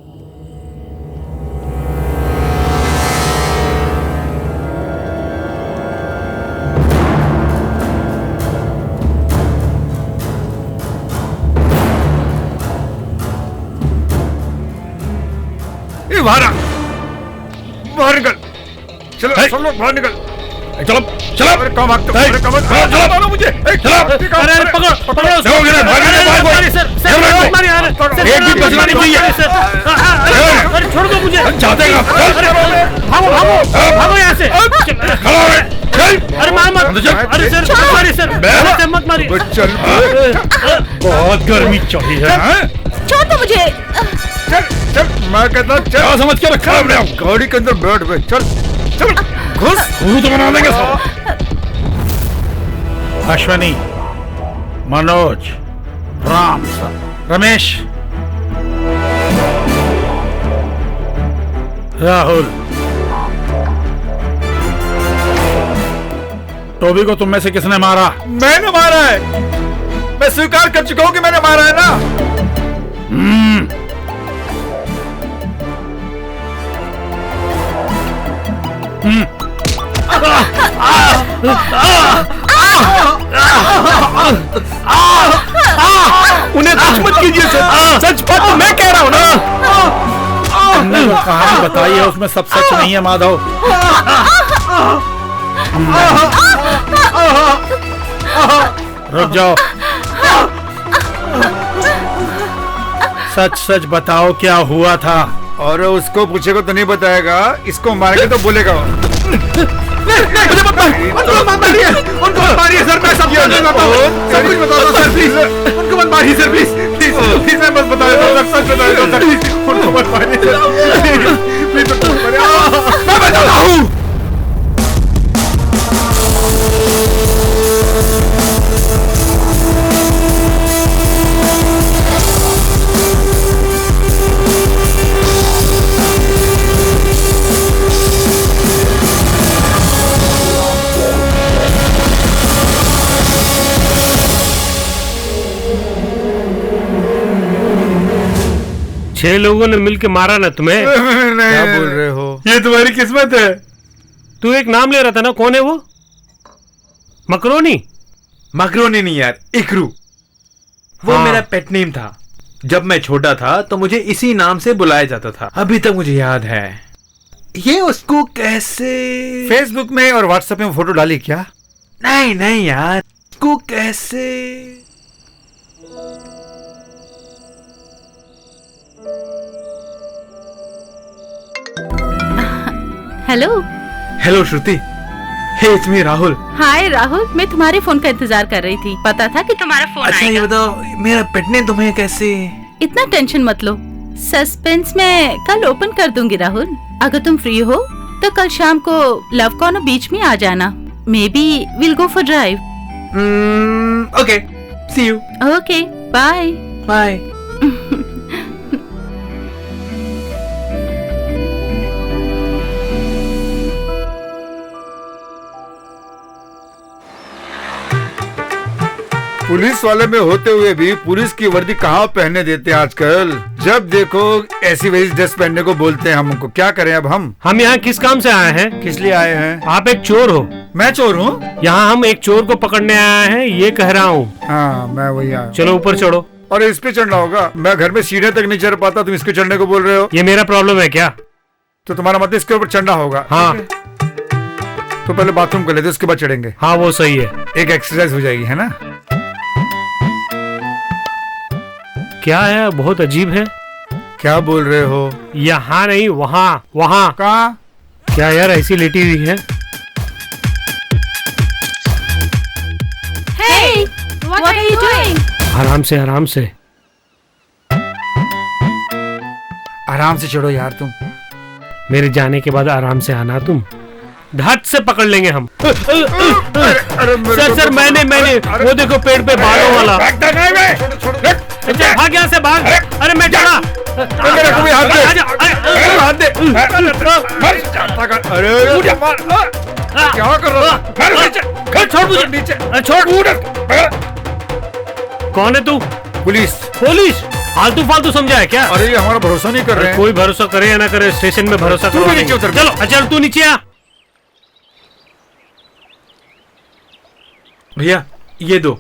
बाहर निकल। चलो सब लोग बाहर निकल। चलो चलो। अरे कहाँ भागते हो? अरे कहाँ भागते हो? चलो मारो मुझे। चलो। अरे पकड़ो एक भी बचना नहीं चाहिए। अरे छोड़ दो मुझे। जाते हैं। भागो भागो भागो यहाँ से। अरे मार मत। अरे सर मत मारिए। चल, बहुत गर्मी चढ़ी है। छोड़ दो मुझे। चल चल, मैं कहता हूँ चल। समझ के रखा हमने। गाड़ी के अंदर बैठ गए। चल चल, घुस। तो बना देंगे सब। अश्वनी, मनोज, राम सर, रमेश, राहुल, टोबी को तुम में से किसने मारा? मैंने मारा है। मैं स्वीकार कर चुका हूँ कि मैंने मारा है ना। उन्हें कुछ मत कीजिए सर। सच बात तो मैं कह रहा हूँ ना। तुमने जो कहानी बताई है उसमें सब सच नहीं है माधव। रुक जाओ। सच सच बताओ क्या हुआ था। और उसको पूछेगा तो नहीं बताएगा, इसको मार के तो बोलेगा। मुझे मत मारिए, उनको मत मारिए सर, मैं सब बताता हूँ, सब कुछ बता दो सर प्लीज, उनको मत मारिए सर प्लीज, प्लीज मैं बस बता देता हूँ सर, सच बता देता हूँ सर, उनको मत मारिए सर, प्लीज उनको मत मारिए, मैं बताता हूँ। छह लोगों ने मिलके मारा ना तुम्हें? क्या बोल रहे हो? ये तुम्हारी किस्मत है। तू एक नाम ले रहा था ना, कौन है वो? मकरोनी? मकरोनी नहीं यार, इकरू। वो मेरा पेट नेम था। जब मैं छोटा था तो मुझे इसी नाम से बुलाया जाता था, अभी तक मुझे याद है। ये उसको कैसे फेसबुक में और व्हाट्सएप में फोटो डाली क्या? नहीं नहीं यार, उसको कैसे hello. Hello Shruti. Hey it's me Rahul. Hi Rahul, मैं तुम्हारे फोन का इंतजार कर रही थी, पता था कि तुम्हारा फोन अच्छा ये बताओ, मेरा पेट नेम तुम्हें कैसे? इतना टेंशन मत लो, सस्पेंस में कल ओपन कर दूंगी राहुल। अगर तुम फ्री हो तो कल शाम को लव कॉर्नर बीच में आ जाना। Maybe will go for drive. Okay, see you. Okay, bye bye. Police वाले में होते हुए भी पुलिस की वर्दी कहाँ पहनने देते हैं आजकल। जब देखो ऐसी वैसी ड्रेस पहनने को बोलते हैं हमको। क्या करें अब हम यहाँ किस काम से आए हैं? किस लिए आए हैं? आप एक चोर हो। मैं चोर हूँ? यहाँ हम एक चोर को पकड़ने आए हैं, ये कह रहा हूँ। हाँ मैं वही आया। चलो ऊपर चढ़ो। और इस पे चढ़ना होगा? मैं घर में सीढ़ियाँ तक नहीं चढ़ पाता, तुम इसके चढ़ने को बोल रहे हो? ये मेरा प्रॉब्लम है क्या? तो तुम्हारा मतलब इसके ऊपर चढ़ना होगा? हाँ। तो पहले बाथरूम कर लेते, उसके बाद चढ़ेंगे। हाँ वो सही है, एक एक्सरसाइज हो जाएगी, है ना? क्या है, बहुत अजीब है। क्या बोल रहे हो? यहाँ नहीं, वहाँ। वहाँ कहाँ? क्या यार ऐसी लेटी हुई है? Hey, what are you doing? आराम से आराम से। आराम से चढ़ो यार तुम। मेरे जाने के बाद आराम से आना तुम। धट से पकड़ लेंगे हम। सर मैंने वो देखो पेड़ पे बालों वाला। भाग यहाँ से भाग। अरे मैं चढ़ा। क्या कर रहा है? छोड़ मुझे। छोड़। कौन है तू? पुलिस। पुलिस? फालतू समझा है क्या? अरे ये हमारा भरोसा नहीं कर रहे हैं। कोई भरोसा करे या ना करे, स्टेशन में भरोसा करो। नीचे उतर। चलो चल तू नीचे आ। भैया ये दो।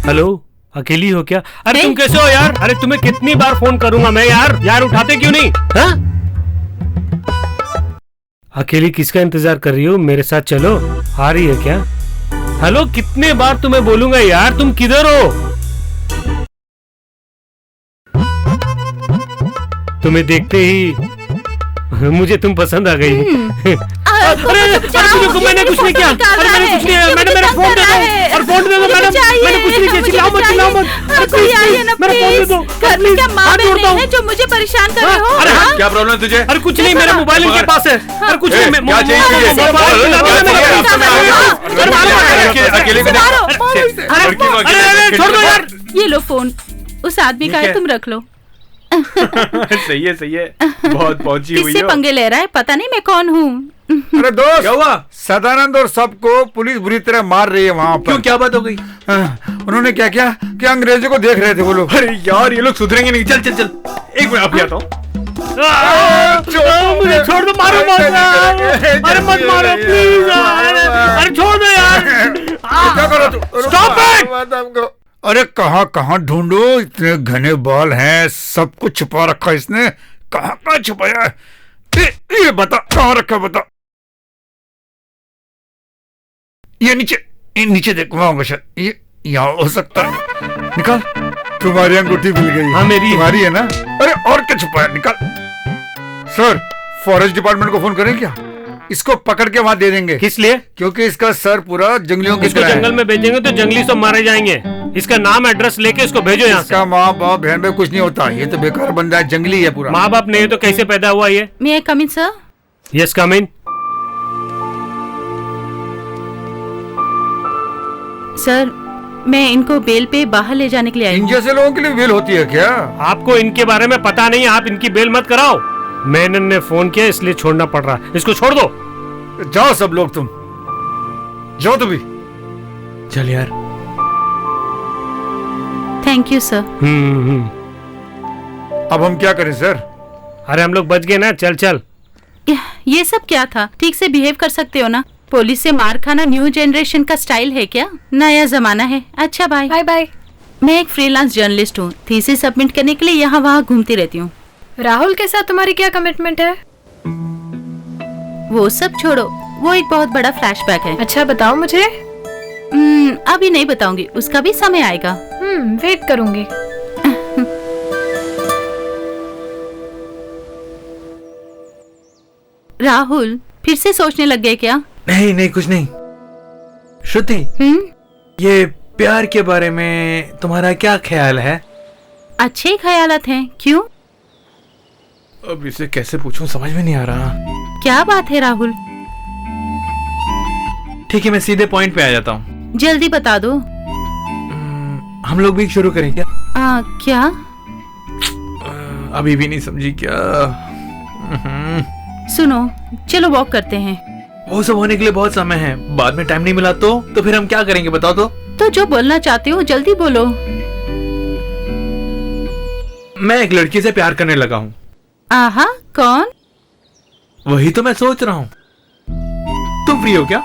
हेलो, अकेली हो क्या? अरे तुम कैसे हो यार? अरे तुम्हें कितनी बार फोन करूंगा मैं यार उठाते क्यों नहीं? हाँ? अकेली किसका इंतजार कर रही हो? मेरे साथ चलो। आ रही है क्या? हेलो, कितने बार तुम्हें बोलूंगा यार, तुम किधर हो? तुम्हें देखते ही मुझे तुम पसंद आ गई। मैंने कुछ नहीं किया। मैंने मेरा फोन दे दो। और फोन दे दो मैडम, मैंने कुछ नहीं किया। चिल्लाओ मत। मेरा फोन दे दो। घर में क्या मामले हैं जो मुझे परेशान कर रहे हो? अरे क्या प्रॉब्लम है तुझे? अरे कुछ नहीं, मेरा मोबाइल इनके पास है। अरे कुछ नहीं, क्या चाहिए तुझे? छोड़ दो यार। ये लो फोन, उस आदमी का है, तुम रख लो। सही है, बहुत पहुंची हुई किससे हो। पंगे ले रहा है? पता नहीं मैं कौन हूँ। अरे दोस्त, क्या हुआ? सदानंद और सबको पुलिस बुरी तरह मार रही है वहाँ पर। क्यों, क्या बात हो गई? उन्होंने क्या किया कि अंग्रेजों को देख रहे थे वो लोग। अरे यार ये लोग सुधरेंगे नहीं। चल एक मिनट अभी आता हूँ। मुझे छोड़ दो, मारो मत। अरे मत मारो प्लीज। अरे छोड़ दो यार। क्या करो तू? Stop it! अरे कहाँ कहाँ ढूंढो, इतने घने बाल हैं, सब कुछ छुपा रखा इसने। कहाँ कहाँ छुपाया है? ये बता कहाँ रखा, बता। ये नीचे देख, वहां होगा शायद, ये यहाँ हो सकता है। निकाल, तुम्हारी अंगूठी मिल गई। हाँ मेरी तुम्हारी है ना। अरे और क्या छुपाया, निकाल। सर, फॉरेस्ट डिपार्टमेंट को फोन करें क्या? इसको पकड़ के वहां दे देंगे। किस लिए? क्योंकि इसका सर पूरा जंगलियों की इसको तरह है। जंगल में भेजेंगे तो जंगली सब मारे जाएंगे। इसका नाम एड्रेस लेके इसको भेजो यहाँ से। इसका माँ बाप बहन में कुछ नहीं होता, ये तो बेकार बंदा है, जंगली है पूरा। माँ बाप नहीं तो कैसे पैदा हुआ ये? मे आई कम इन सर? यस कम इन। सर, मैं इनको बेल पे बाहर ले जाने के लिए आई इन हूँ। जैसे लोगों के लिए बेल होती है क्या? आपको इनके बारे में पता नहीं, आप इनकी बेल मत कराओ। मेनन ने फोन किया इसलिए छोड़ना पड़ रहा है। इसको छोड़ दो। जाओ सब लोग, तुम जाओ। तुम भी चल यार। Thank you sir. अब हम क्या करें सर? अरे हम लोग बच गए ना, चल चल। ये सब क्या था? ठीक से बिहेव कर सकते हो ना। पुलिस से मार खाना न्यू जनरेशन का स्टाइल है क्या? नया जमाना है। अच्छा बाय। Bye bye. मैं एक फ्रीलांस जर्नलिस्ट हूँ, थीसिस सबमिट करने के लिए यहाँ वहाँ घूमती रहती हूँ। राहुल के साथ तुम्हारी क्या कमिटमेंट है? वो सब छोड़ो, वो एक बहुत बड़ा फ्लैशबैक है। अच्छा बताओ मुझे। अभी नहीं बताऊंगी, उसका भी समय आएगा। वेट करूंगी। राहुल, फिर से सोचने लग गए क्या? नहीं नहीं, कुछ नहीं। श्रुति, ये प्यार के बारे में तुम्हारा क्या ख्याल है? अच्छे ख्यालात हैं। क्यों? अब इसे कैसे पूछूं, समझ में नहीं आ रहा। क्या बात है राहुल? ठीक है, मैं सीधे पॉइंट पे आ जाता हूँ। जल्दी बता दो। हम लोग भी शुरू करें क्या? क्या? अभी भी नहीं समझी क्या? सुनो, चलो वॉक करते हैं। वो सब होने के लिए बहुत समय है, बाद में टाइम नहीं मिला तो फिर हम क्या करेंगे बताओ तो जो बोलना चाहते हो जल्दी बोलो। मैं एक लड़की से प्यार करने लगा हूँ। आहा, कौन? वही तो मैं सोच रहा हूँ। तुम फ्री हो क्या?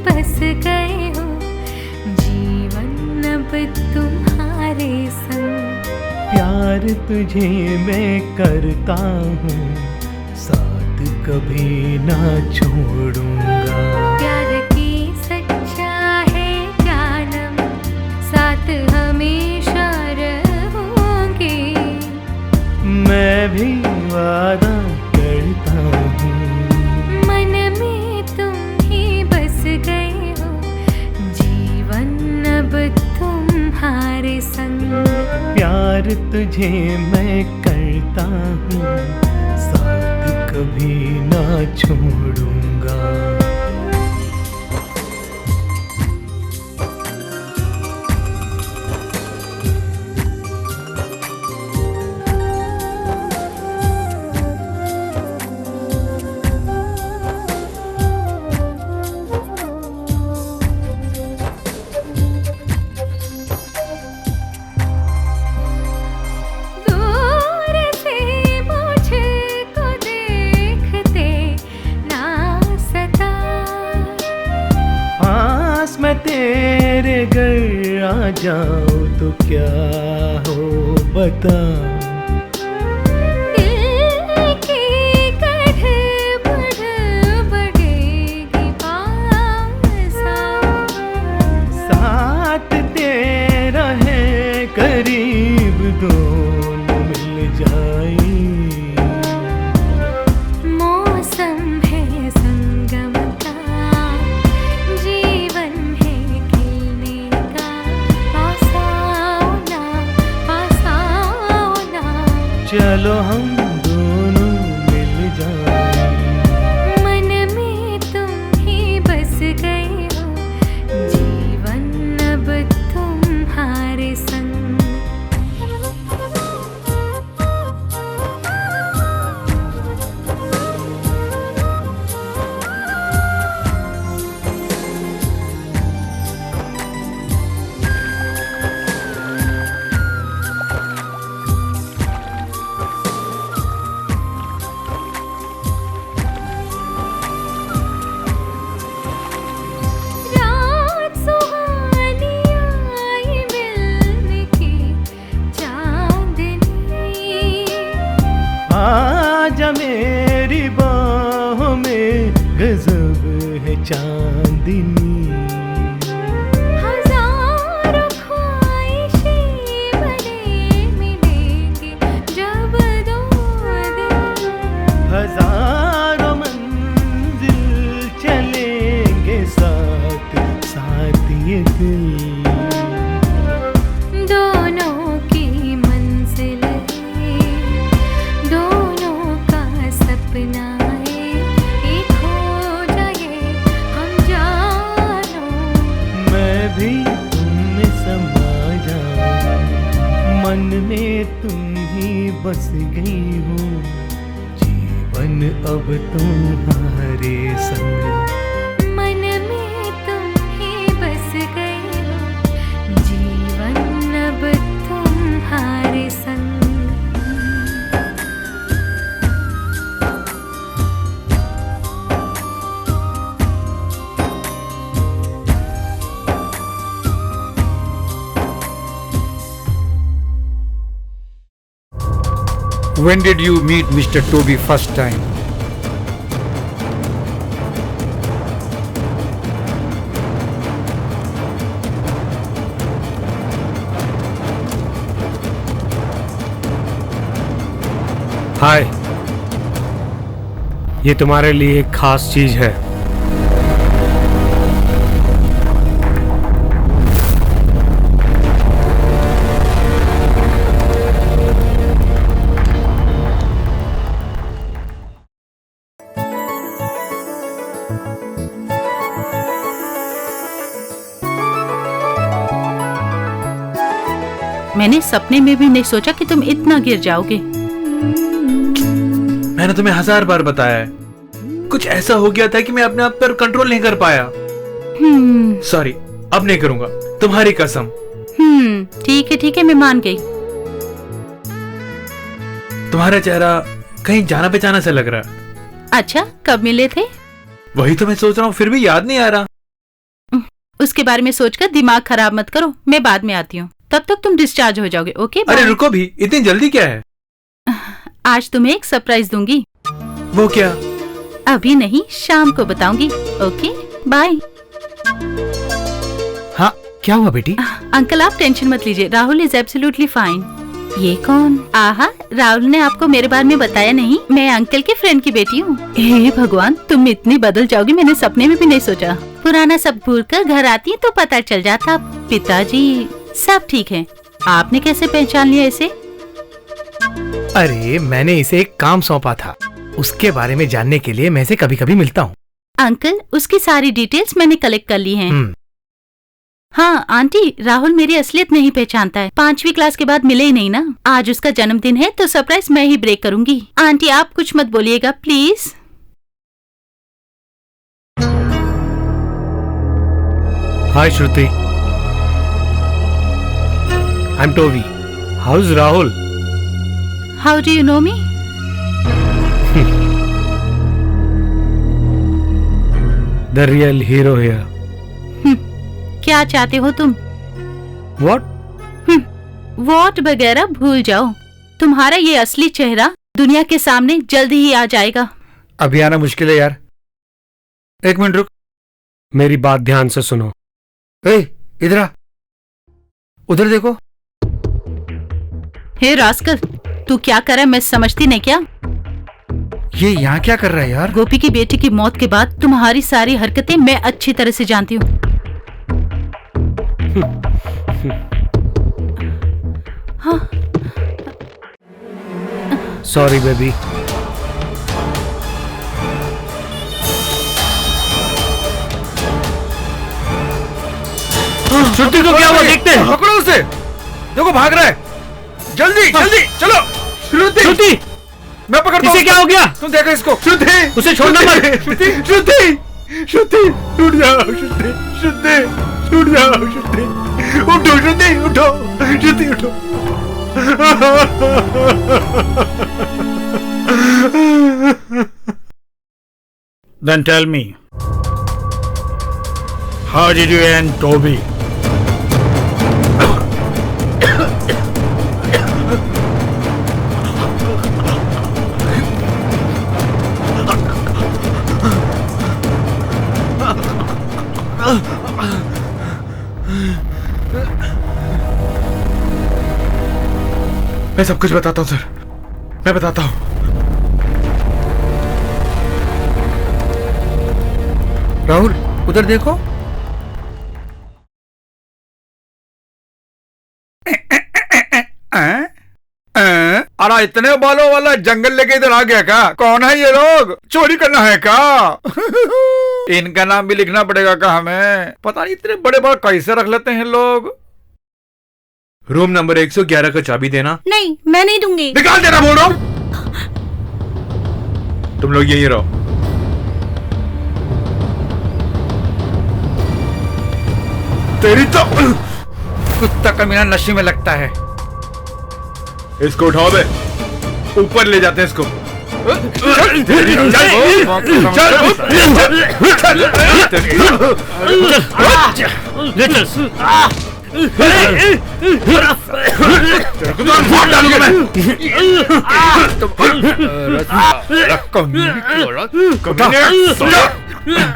बस गए हो, जीवन अब तुम्हारे संग। प्यार तुझे मैं करता हूँ, साथ कभी ना छोड़ूंगा। प्यार की सच्चा है जानम, साथ हमेशा रहूंगी। मैं भी वादा करता हूँ। मन में तुम ही बस गए हो, जीवन अब तुम्हारे संग। प्यार तुझे मैं करता हूँ, साथ कभी ना छोड़ूंगा। तेरे घर आ जाओ तो क्या हो बता। दिल की गड़बड़ बढ़ेगी पास आओ। साथ तेरा है करीब, दोनों मिल जाए। मौसम है संगम का, जीवन है खिलने का। आजा मेरी बाहों में, गजब है चांदनी। हजारों ख्वाहिशें बने मिलेंगी जब दो दिल, हजारों मंजिल चलेंगे साथ साथ ये दिल। दोनों की मंजिल दोनों का सपना है, एक हो जाए हम जानो। मैं भी तुम में समा जाऊं, मन में तुम ही बस गई हो, जीवन अब तुम्हारे संग। मन में तुम ही बस गए हो, जीवन अब तुम्हारे संग। When did you meet Mr. Toby first time? हाय, ये तुम्हारे लिए एक खास चीज है। मैंने सपने में भी नहीं सोचा कि तुम इतना गिर जाओगे। मैंने तुम्हें 1000 बार बताया है, कुछ ऐसा हो गया था कि मैं अपने आप पर कंट्रोल नहीं कर पाया। सॉरी, अब नहीं करूंगा, तुम्हारी कसम। ठीक है, मैं मान गई। तुम्हारा चेहरा कहीं जाना पहचाना सा लग रहा। अच्छा, कब मिले थे? वही तो मैं सोच रहा हूँ, फिर भी याद नहीं आ रहा। उसके बारे में सोचकर दिमाग खराब मत करो, मैं बाद में आती हूँ, तब तक तुम डिस्चार्ज हो जाओगे। ओके? अरे रुको भी, इतनी जल्दी क्या है? आज तुम्हें एक सरप्राइज दूंगी। वो क्या? अभी नहीं, शाम को बताऊंगी। Okay, bye. हाँ, क्या हुआ बेटी? अंकल आप टेंशन मत लीजिए, राहुल इज एब्सोल्युटली फाइन। ये कौन? आहा, राहुल ने आपको मेरे बारे में बताया नहीं। मैं अंकल के फ्रेंड की बेटी हूँ। हे भगवान, तुम इतनी बदल जाओगी, मैंने सपने में भी नहीं सोचा। पुराना सब भूलकर घर आती तो पता चल जाता। पिताजी सब ठीक है। आपने कैसे पहचान लिया इसे? अरे मैंने इसे एक काम सौंपा था, उसके बारे में जानने के लिए मैं इसे कभी कभी मिलता हूँ। अंकल, उसकी सारी डिटेल्स मैंने कलेक्ट कर ली हैं। हाँ आंटी, राहुल मेरी असलियत नहीं पहचानता है। 5वीं क्लास के बाद मिले ही नहीं ना। आज उसका जन्मदिन है तो सरप्राइज मैं ही ब्रेक करूंगी। आंटी आप कुछ मत बोलिएगा please. Hi Shruti, I am Toby. How is Rahul? How do you know me? The real hero here. क्या चाहते हो तुम? व्हाट? व्हाट वगैरह भूल जाओ। तुम्हारा ये असली चेहरा दुनिया के सामने जल्दी ही आ जाएगा। अभी आना मुश्किल है यार। एक मिनट रुक, मेरी बात ध्यान से सुनो। इधर आ, उधर देखो। हे रास्कल, तू क्या कर रहा है मैं समझती नहीं क्या? ये यहाँ क्या कर रहा है यार? गोपी की बेटी की मौत के बाद तुम्हारी सारी हरकतें मैं अच्छी तरह से जानती हूँ। हाँ। Sorry baby. श्रुति को क्या हुआ देखते हैं। पकड़ो उसे, देखो भाग रहा है। जल्दी जल्दी चलो। श्रुति, मैं पकड़ता हूँ। इसे क्या हो गया? तुम देखो इसको। श्रुति, उसे छोड़ना मत। श्रुति, टूट जाओ। श्रुति, टूट जाओ। श्रुति, उठो। श्रुति, उठो। श्रुति, उठो। Then tell me, how did you end Toby? मैं सब कुछ बताता हूँ सर, मैं बताता हूँ। राहुल उधर देखो। अरे इतने बालों वाला जंगल लेके इधर आ गया क्या? कौन है ये लोग? चोरी करना है क्या? इनका नाम भी लिखना पड़ेगा क्या हमें? पता नहीं इतने बड़े बाल कैसे रख लेते हैं लोग। रूम नंबर 111 का चाबी देना। नहीं, मैं नहीं दूंगी। निकाल देना बोल रहा हूं। तुम लोग यहीं रहो। तेरी तो कुत्ता कमीना नशे में लगता है। इसको उठाओ बे, ऊपर ले जाते हैं इसको।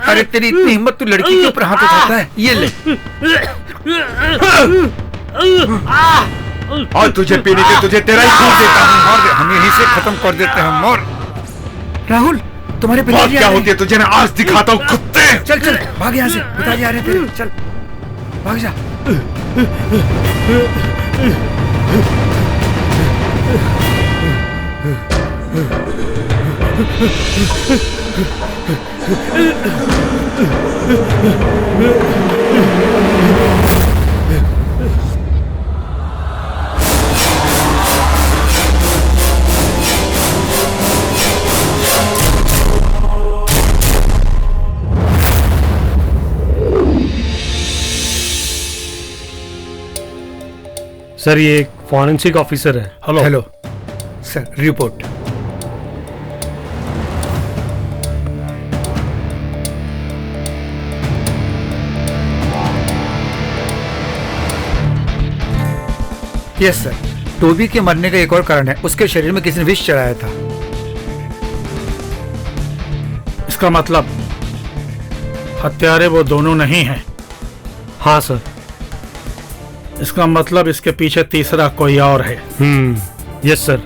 अरे तेरी इतनी हिम्मत, तू लड़की के ऊपर हाथ उठाता है? ये ले। और तुझे पीने के तुझे तेरा ही खून देता हूँ। हम यहीं से खत्म कर देते हैं। मोर राहुल, तुम्हारे पिताजी क्या होती है तुझे? मैं आज दिखाता हूँ कुत्ते। चल चल भाग यहाँ से, पिताजी आ रहे हैं तेरे। चल भाग जा। सर ये एक फॉरेंसिक ऑफिसर है। Hello. Hello sir, report. Yes sir, Toby के मरने का एक और कारण है। उसके शरीर में किसी ने विष चढ़ाया था। इसका मतलब हत्यारे वो दोनों नहीं हैं। हाँ सर। इसका मतलब इसके पीछे तीसरा कोई और है। Yes sir.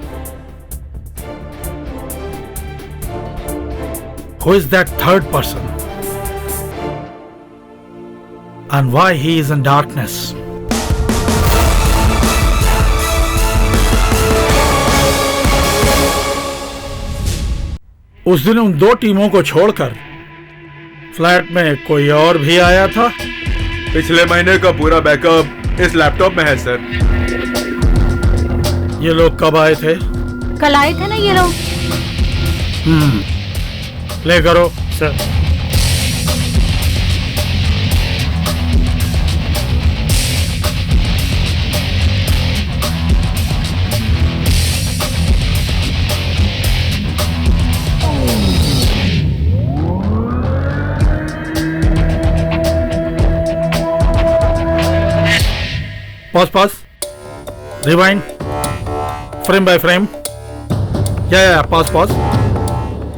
Who is that third person? And why he is in darkness? उस दिन उन दो टीमों को छोड़कर फ्लैट में कोई और भी आया था। पिछले महीने का पूरा बैकअप इस लैपटॉप में है सर। ये लोग कब आए थे? कल आए थे ना ये लोग। ले करो sir. Pause rewind, frame by frame. या पॉज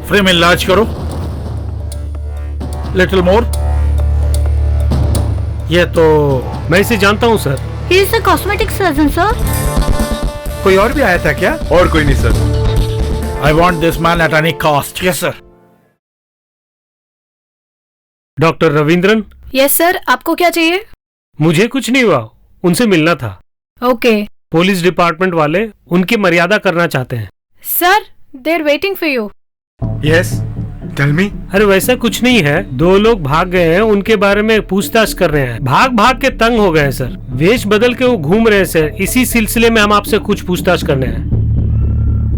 फ्रेम इनलार्ज करो, लिटिल मोर। ये तो मैं इसे जानता हूँ sir. He is a cosmetic surgeon, sir. कोई और भी आया था क्या? और कोई नहीं sir. I want this man at any cost. Yes sir. Doctor Ravindran. Yes sir, आपको क्या चाहिए? मुझे कुछ नहीं हुआ, उनसे मिलना था। ओके पुलिस डिपार्टमेंट वाले उनकी मर्यादा करना चाहते हैं। Sir, they are waiting for you. Yes, tell me. अरे वैसा कुछ नहीं है, दो लोग भाग गए हैं, उनके बारे में पूछताछ कर रहे हैं। भाग के तंग हो गए हैं सर, वेश बदल के वो घूम रहे हैं सर। इसी सिलसिले में हम आपसे कुछ पूछताछ करने हैं।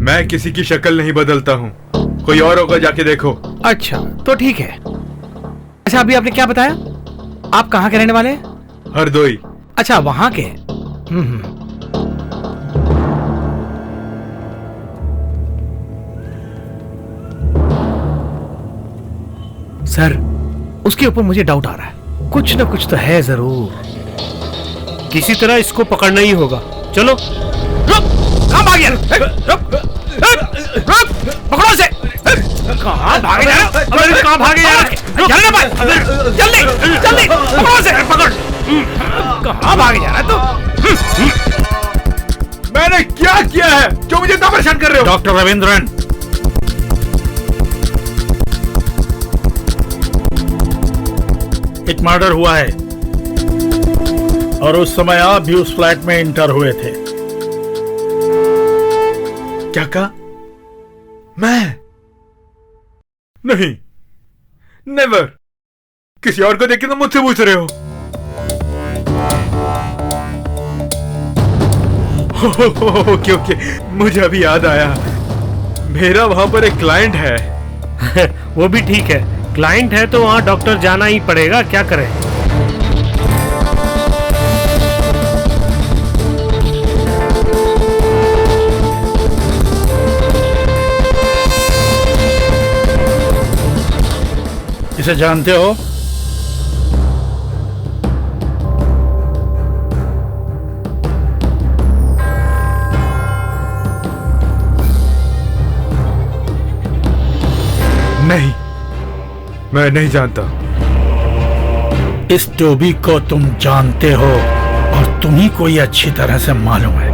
मैं किसी की शक्ल नहीं बदलता हूँ, कोई और होगा, जाके देखो। अच्छा तो ठीक है। अच्छा अभी आपने क्या बताया? आप कहाँ के रहने वाले हैं? हरदोई। अच्छा वहां के। सर उसके ऊपर मुझे डाउट आ रहा है, कुछ ना कुछ तो है जरूर। किसी तरह इसको पकड़ना ही होगा। चलो। रुक, कहाँ भाग गया? रुक, पकड़ो उसे। कहाँ भागे जा रहा? कहाँ भागे जा रहा? जल्दी पकड़ो उसे, पकड़। कहाँ भागे जा रहा है तू? मैं मैंने क्या किया है जो मुझे इतना परेशान कर रहे हो? डॉक्टर रविंद्रन, एक मर्डर हुआ है और उस समय आप भी उस फ्लैट में इंटर हुए थे। क्या कहा? मैं नहीं, नेवर। किसी और को देख के तुम मुझसे पूछ रहे हो? ओके ओके, मुझे अभी याद आया, मेरा वहां पर एक क्लाइंट है। वो भी ठीक है, क्लाइंट है तो वहाँ डॉक्टर जाना ही पड़ेगा, क्या करें। इसे जानते हो? नहीं, मैं नहीं जानता। इस टोबी को तुम जानते हो और तुम्ही को ये अच्छी तरह से मालूम है।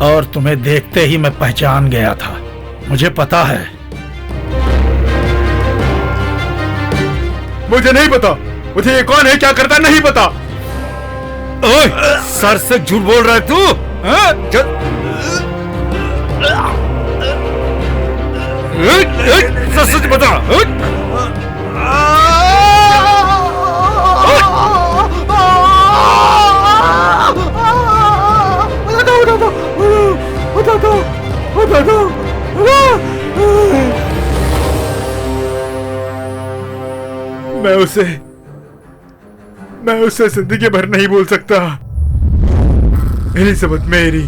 और तुम्हें देखते ही मैं पहचान गया था, मुझे पता है। मुझे नहीं पता, मुझे ये कौन है, क्या करता, नहीं पता। ओए, सर से झूठ बोल रहा है तू? सच सच बता। मैं उसे जिंदगी भर नहीं भूल सकता। एलिजाबेथ मेरी,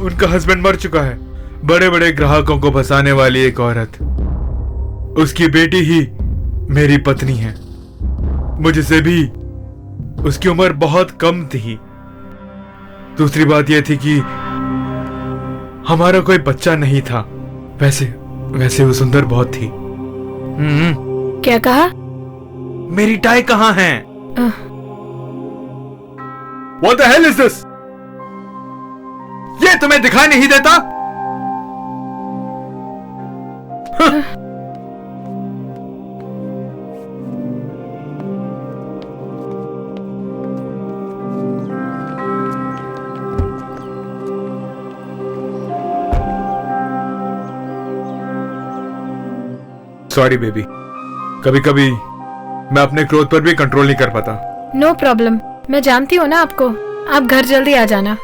उनका हस्बैंड मर चुका है। बड़े बड़े ग्राहकों को फंसाने वाली एक औरत, उसकी बेटी ही मेरी पत्नी है। मुझसे भी उसकी उम्र बहुत कम थी। दूसरी बात यह थी कि हमारा कोई बच्चा नहीं था। वैसे वो सुंदर बहुत थी। क्या कहा? मेरी टाई कहाँ है? What the hell is this? ये तुम्हें दिखाई नहीं देता? सॉरी बेबी, कभी कभी मैं अपने क्रोध पर भी कंट्रोल नहीं कर पाता। नो प्रॉब्लम, मैं जानती हूँ ना आपको। आप घर जल्दी आ जाना।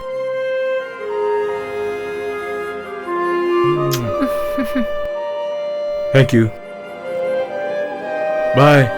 Thank you, bye.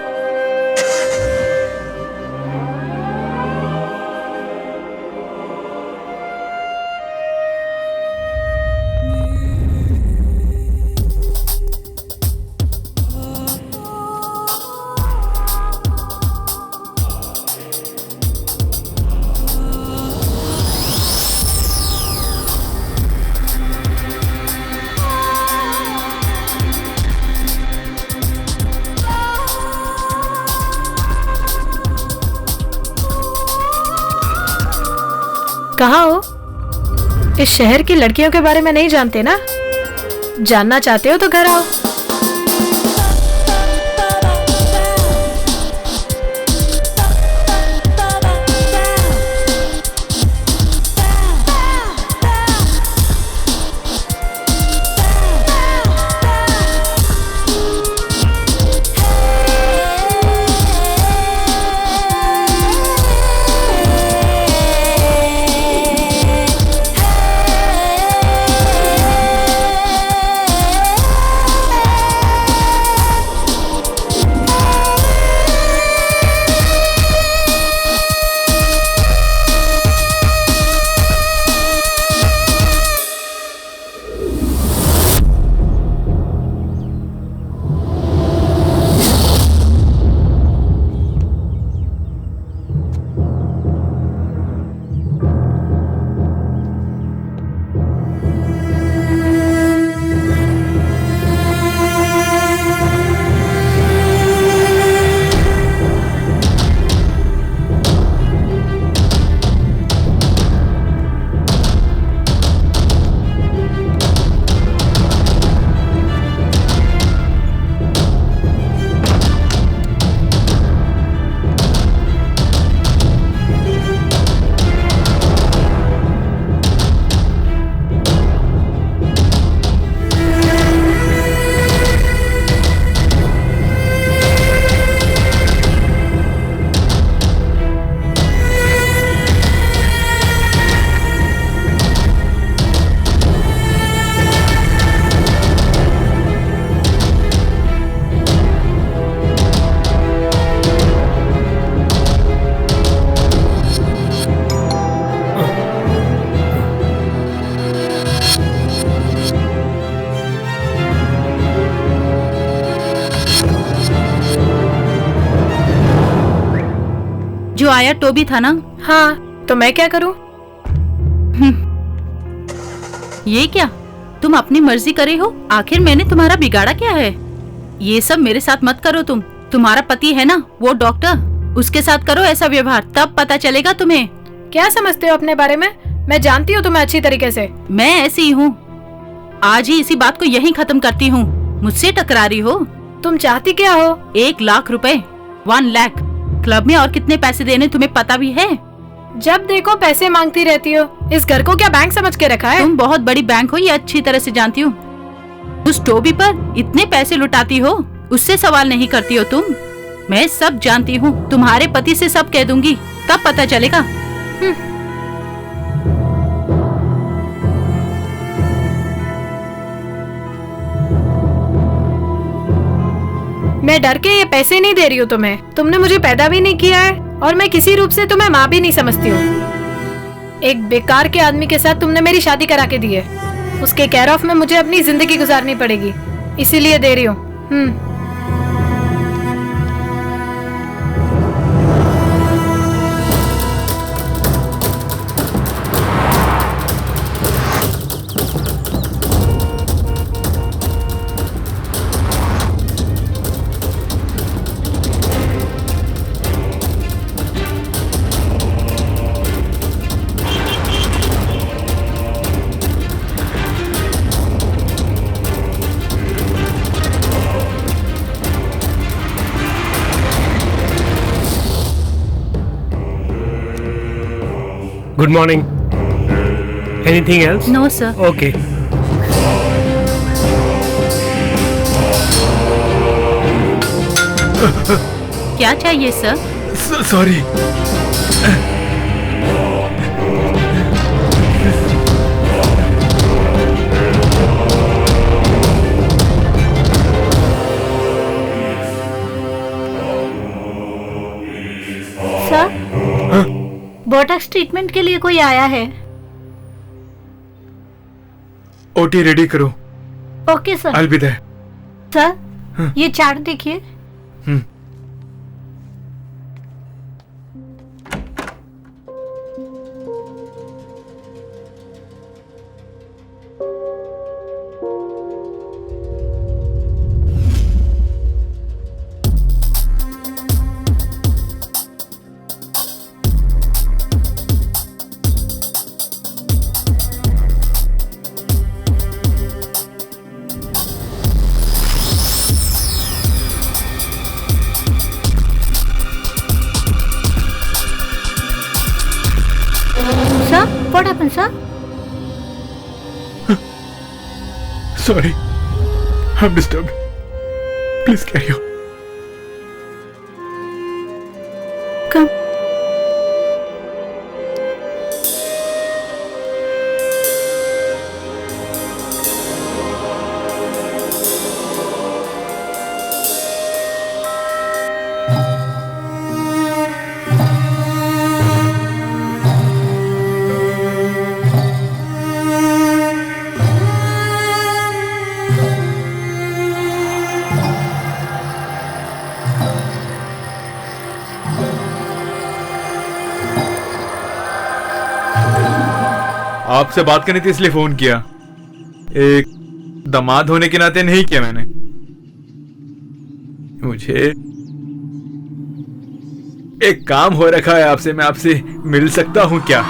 कहाँ हो? इस शहर की लड़कियों के बारे में नहीं जानते ना? जानना चाहते हो तो घर आओ। जो आया टोबी था ना? हाँ, तो मैं क्या करूं? ये क्या, तुम अपनी मर्जी करे हो? आखिर मैंने तुम्हारा बिगाड़ा क्या है? ये सब मेरे साथ मत करो तुम। तुम्हारा पति है ना, वो डॉक्टर, उसके साथ करो ऐसा व्यवहार, तब पता चलेगा तुम्हें। क्या समझते हो अपने बारे में? मैं जानती हूँ तुम्हें अच्छी तरीके से। मैं ऐसी ही हूँ। आज ही इसी बात को यहीं खत्म करती हूँ। मुझसे टकरा रही हो? तुम चाहती क्या हो? 1 लाख रुपए, 1 लाख। क्लब में और कितने पैसे देने तुम्हें पता भी है? जब देखो पैसे मांगती रहती हो। इस घर को क्या बैंक समझ के रखा है? तुम बहुत बड़ी बैंक हो, ये अच्छी तरह से जानती हूँ। उस टोबी पर इतने पैसे लुटाती हो, उससे सवाल नहीं करती हो तुम। मैं सब जानती हूँ, तुम्हारे पति से सब कह दूंगी, तब पता चलेगा। मैं डर के ये पैसे नहीं दे रही हूँ तुम्हें। तुमने मुझे पैदा भी नहीं किया है और मैं किसी रूप से तुम्हें माँ भी नहीं समझती हूँ। एक बेकार के आदमी के साथ तुमने मेरी शादी करा के दी है। उसके केयर ऑफ में मुझे अपनी जिंदगी गुजारनी पड़ेगी, इसीलिए दे रही हूँ। Good morning. Anything else? No, sir. Okay. क्या चाहिए sir? Sorry. Sir, Botox treatment के लिए कोई आया है। ओटी रेडी करो। Okay sir. I'll be there. Sir, ये चार्ट देखिए। What happened, sir? Sorry. I'm disturbed. Please carry on. Come. आपसे बात करनी थी इसलिए फोन किया। एक दामाद होने के नाते नहीं किया मैंने। मुझे एक काम हो रखा है आपसे। मैं आपसे मिल सकता हूँ क्या?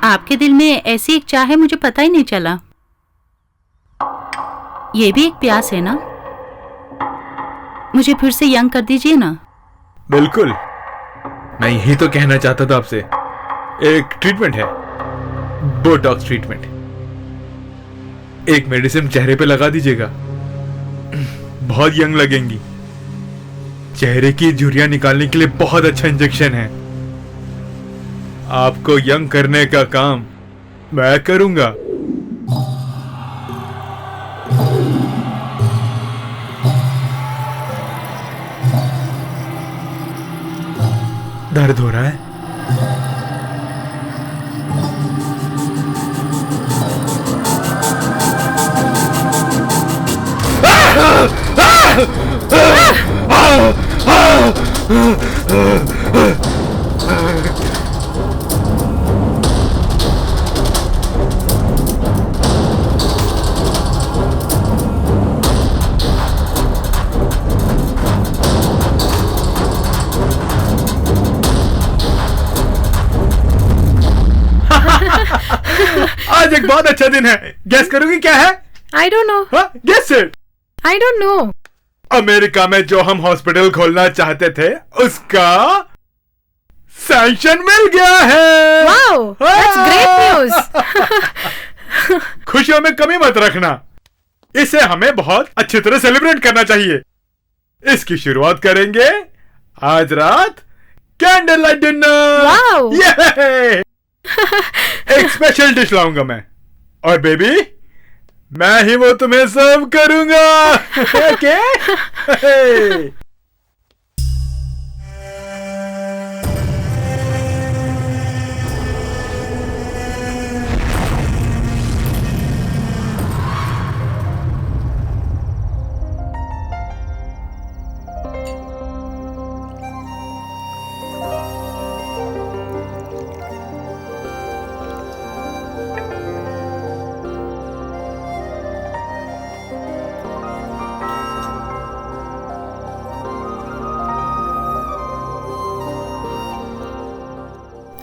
आपके दिल में ऐसी एक चाह है, मुझे पता ही नहीं चला। ये भी एक प्यास है ना? मुझे फिर से यंग कर दीजिए ना। बिल्कुल, मैं यही तो कहना चाहता था आपसे। एक ट्रीटमेंट है, बोटॉक्स ट्रीटमेंट। एक मेडिसिन चेहरे पे लगा दीजिएगा, बहुत यंग लगेंगी। चेहरे की झुर्रियां निकालने के लिए बहुत अच्छा इंजेक्शन है। आपको यंग करने का काम मैं करूंगा। दर्द हो रहा है? आज एक बहुत अच्छा दिन है। गेस करोगी क्या है? I don't know. Guess it. I don't know. America में जो हम हॉस्पिटल खोलना चाहते थे उसका सैंक्शन मिल गया है। Wow, that's great news. खुशियों में कमी मत रखना, इसे हमें बहुत अच्छी तरह सेलिब्रेट करना चाहिए। इसकी शुरुआत करेंगे आज रात कैंडल लाइट डिनर। वाओ। एक स्पेशल डिश लाऊंगा मैं, और बेबी मैं ही वो तुम्हें सर्व करूंगा। ओके?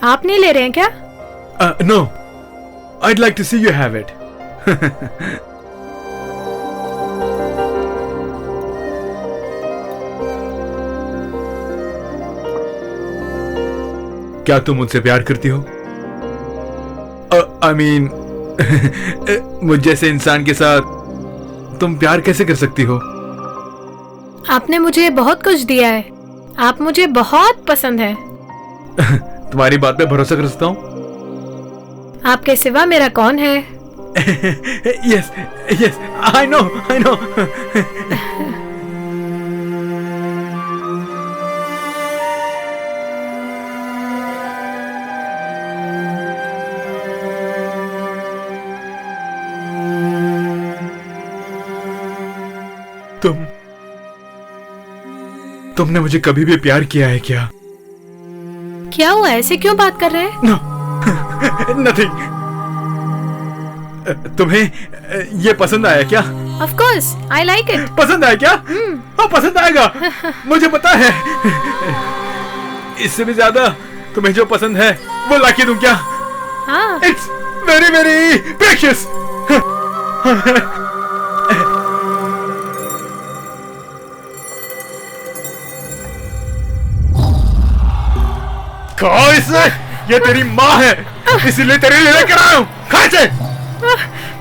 आप नहीं ले रहे हैं क्या? No, I'd like to see you have it. क्या तुम मुझसे प्यार करती हो? I mean, मुझ जैसे इंसान के साथ तुम प्यार कैसे कर सकती हो? आपने मुझे बहुत कुछ दिया है, आप मुझे बहुत पसंद है। तुम्हारी बात पे भरोसा कर सकता हूँ? आपके सिवा मेरा कौन है? Yes, yes, I know, I know. तुमने मुझे कभी भी प्यार किया है क्या? क्या हुआ, ऐसे क्यों बात कर रहे हैं? No, nothing. तुम्हें ये पसंद आया क्या? Of course, I like it. पसंद आया क्या? हाँ, पसंद आएगा, मुझे पता है। इससे भी ज्यादा तुम्हें जो पसंद है वो लाके दूं क्या? हाँ। It's very very precious. खा इसे, ये तेरी माँ है, इसीलिए तेरे लिए लेकर आया हूँ। खा इसे,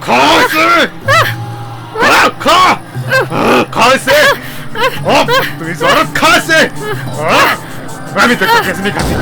खा इसे, खा इसे, तुम्हें जरूरत, खा इसे। मैं भी तक कैसे नहीं खाती।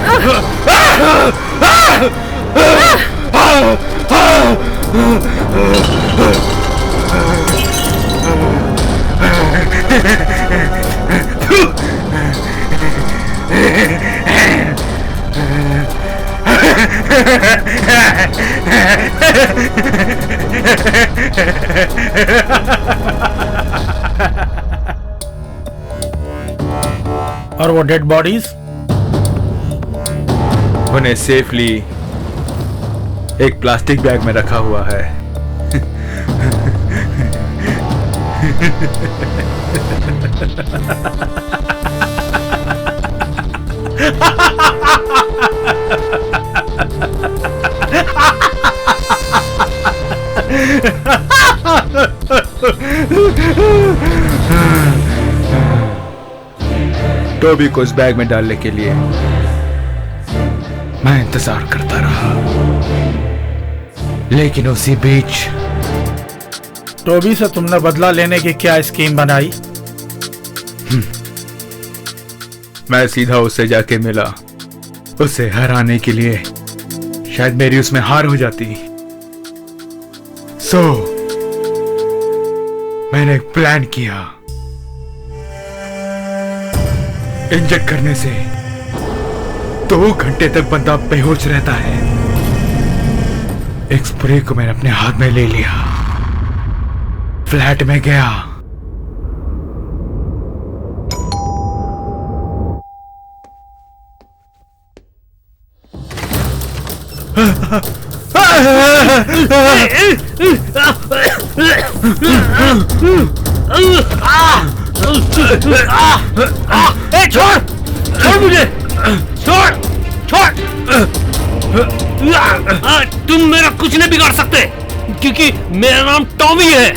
और वो डेड बॉडीज? उन्हें सेफली एक प्लास्टिक बैग में रखा हुआ है। टोबी को इस बैग में डालने के लिए मैं इंतजार करता रहा, लेकिन उसी बीच टोबी से तुमने बदला लेने की क्या स्कीम बनाई? मैं सीधा उससे जाके मिला, उसे हराने के लिए। शायद मेरी उसमें हार हो जाती। सो मैंने एक प्लान किया। इंजेक्ट करने से 2 घंटे तक बंदा बेहोश रहता है। एक स्प्रे को मैंने अपने हाथ में ले लिया, फ्लैट में गया, छोड़ मुझे, छोड़। तुम मेरा कुछ नहीं बिगाड़ सकते क्योंकि मेरा नाम टॉमी है।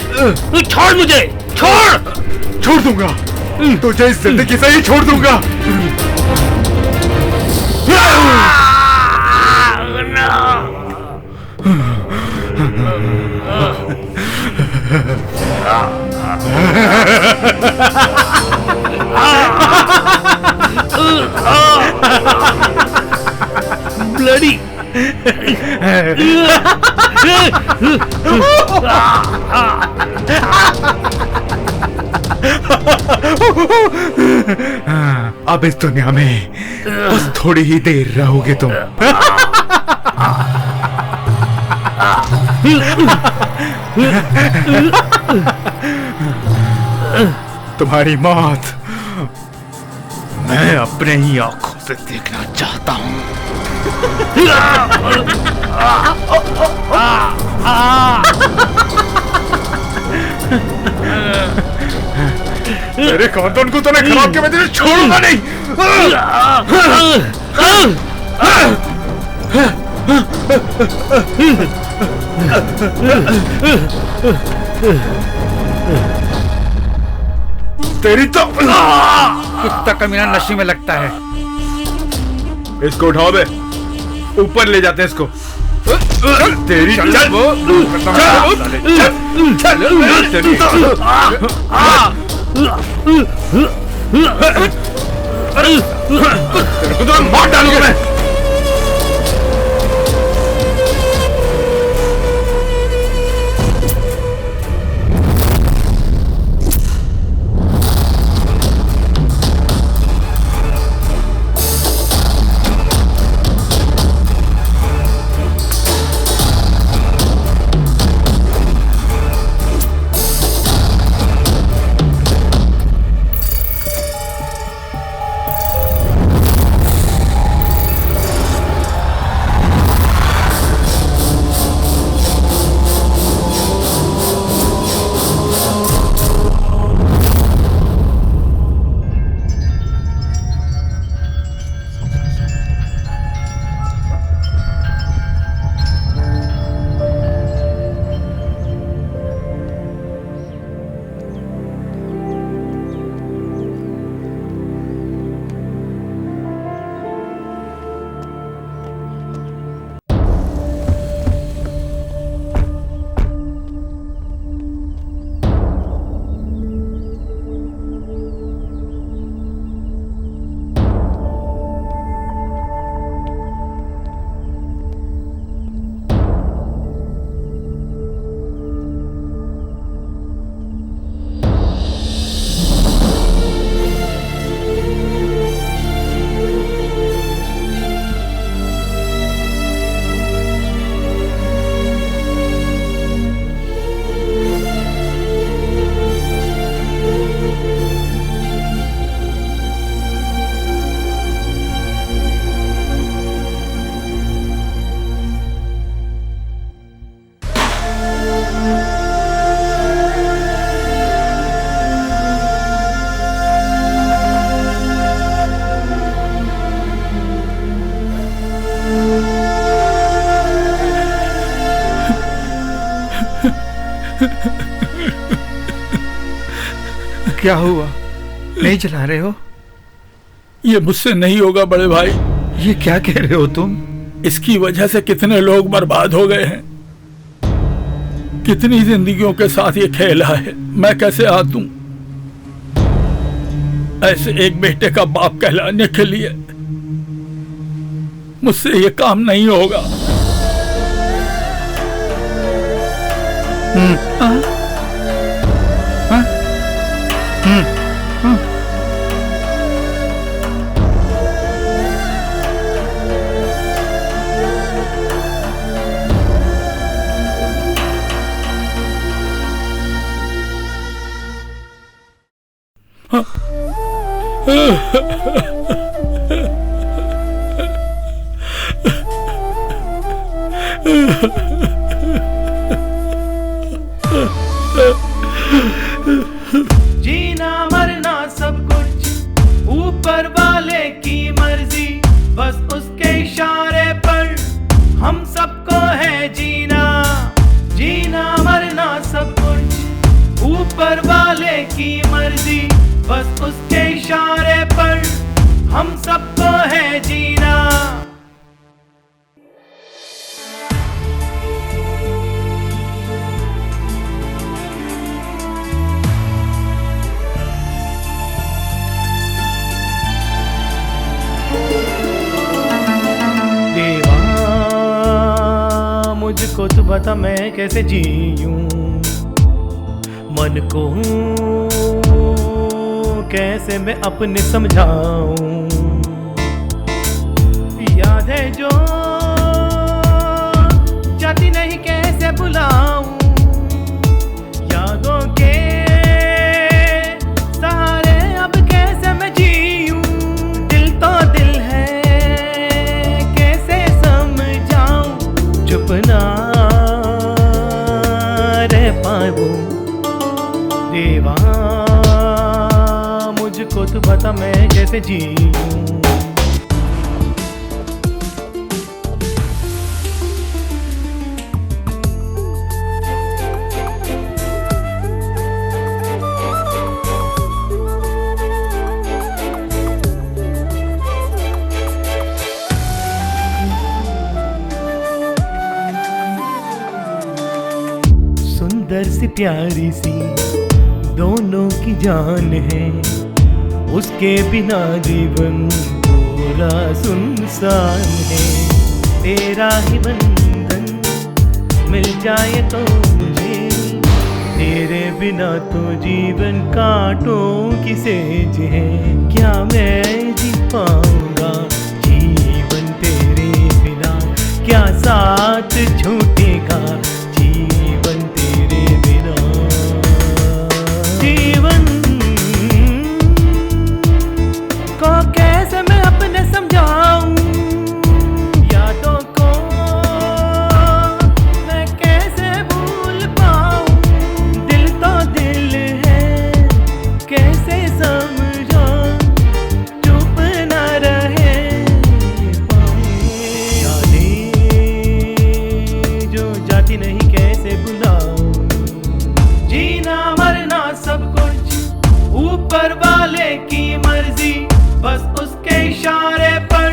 छोड़ मुझे, छोड़ दूंगा तुझे इस जिंदगी से ही छोड़ दूंगा। ब्लडी अब इस दुनिया में बस थोड़ी ही देर रहोगे तुम। तुम्हारी मौत मैं अपने ही आंखों से देखना चाहता हूं। तेरे खानदान को तूने खराब किया, मैं तुझे छोड़ूंगा नहीं। तेरी तो कुत्ता कमीना नशे में लगता है। इसको उठाओ बे, ऊपर ले जाते हैं इसको। तेरी चल तो मार डालूंगा मैं। क्या हुआ, नहीं चला रहे हो? ये मुझसे नहीं होगा बड़े भाई। ये क्या कह रहे हो तुम? इसकी वजह से कितने लोग बर्बाद हो गए हैं, कितनी जिंदगियों के साथ ये खेला है। मैं कैसे हाथ दूं ऐसे एक बेटे का बाप कहलाने के लिए? मुझसे ये काम नहीं होगा। जीना मरना सब कुछ ऊपर वाले की मर्जी, बस उसके इशारे पर ऊपर वाले की मर्जी, बस उसके इशारे पर हम सबको है जीना। देवा मुझको तो बता मैं कैसे जीऊं, मन को कैसे मैं अपने समझाऊं। याद है जो जाती नहीं कैसे बुलाऊं, यादों के सहारे अब कैसे मैं जीऊं। दिल तो दिल है कैसे समझाऊं, चुप ना रह पाऊं। देवा मुझको तो बता मैं कैसे जीऊं। सुंदर सी प्यारी सी दोनों की जान है, उसके बिना जीवन पूरा सुनसान है। तेरा ही बंधन मिल जाए तो मुझे, तेरे बिना तो जीवन कांटों की सेज है। क्या मैं जी पाऊंगा जीवन तेरे बिना, क्या साथ छूटेगा जीवन तेरे बिना। जीवन को कैसे मैं अपने समझाऊं, यादों को मैं कैसे भूल पाऊं। दिल तो दिल है कैसे समझाऊं, चुप न रहे यादें जो जाती नहीं कैसे बुलाऊं। जीना मरना सब कुछ ऊपर वाले की मर्जी, बस उसके इशारे पर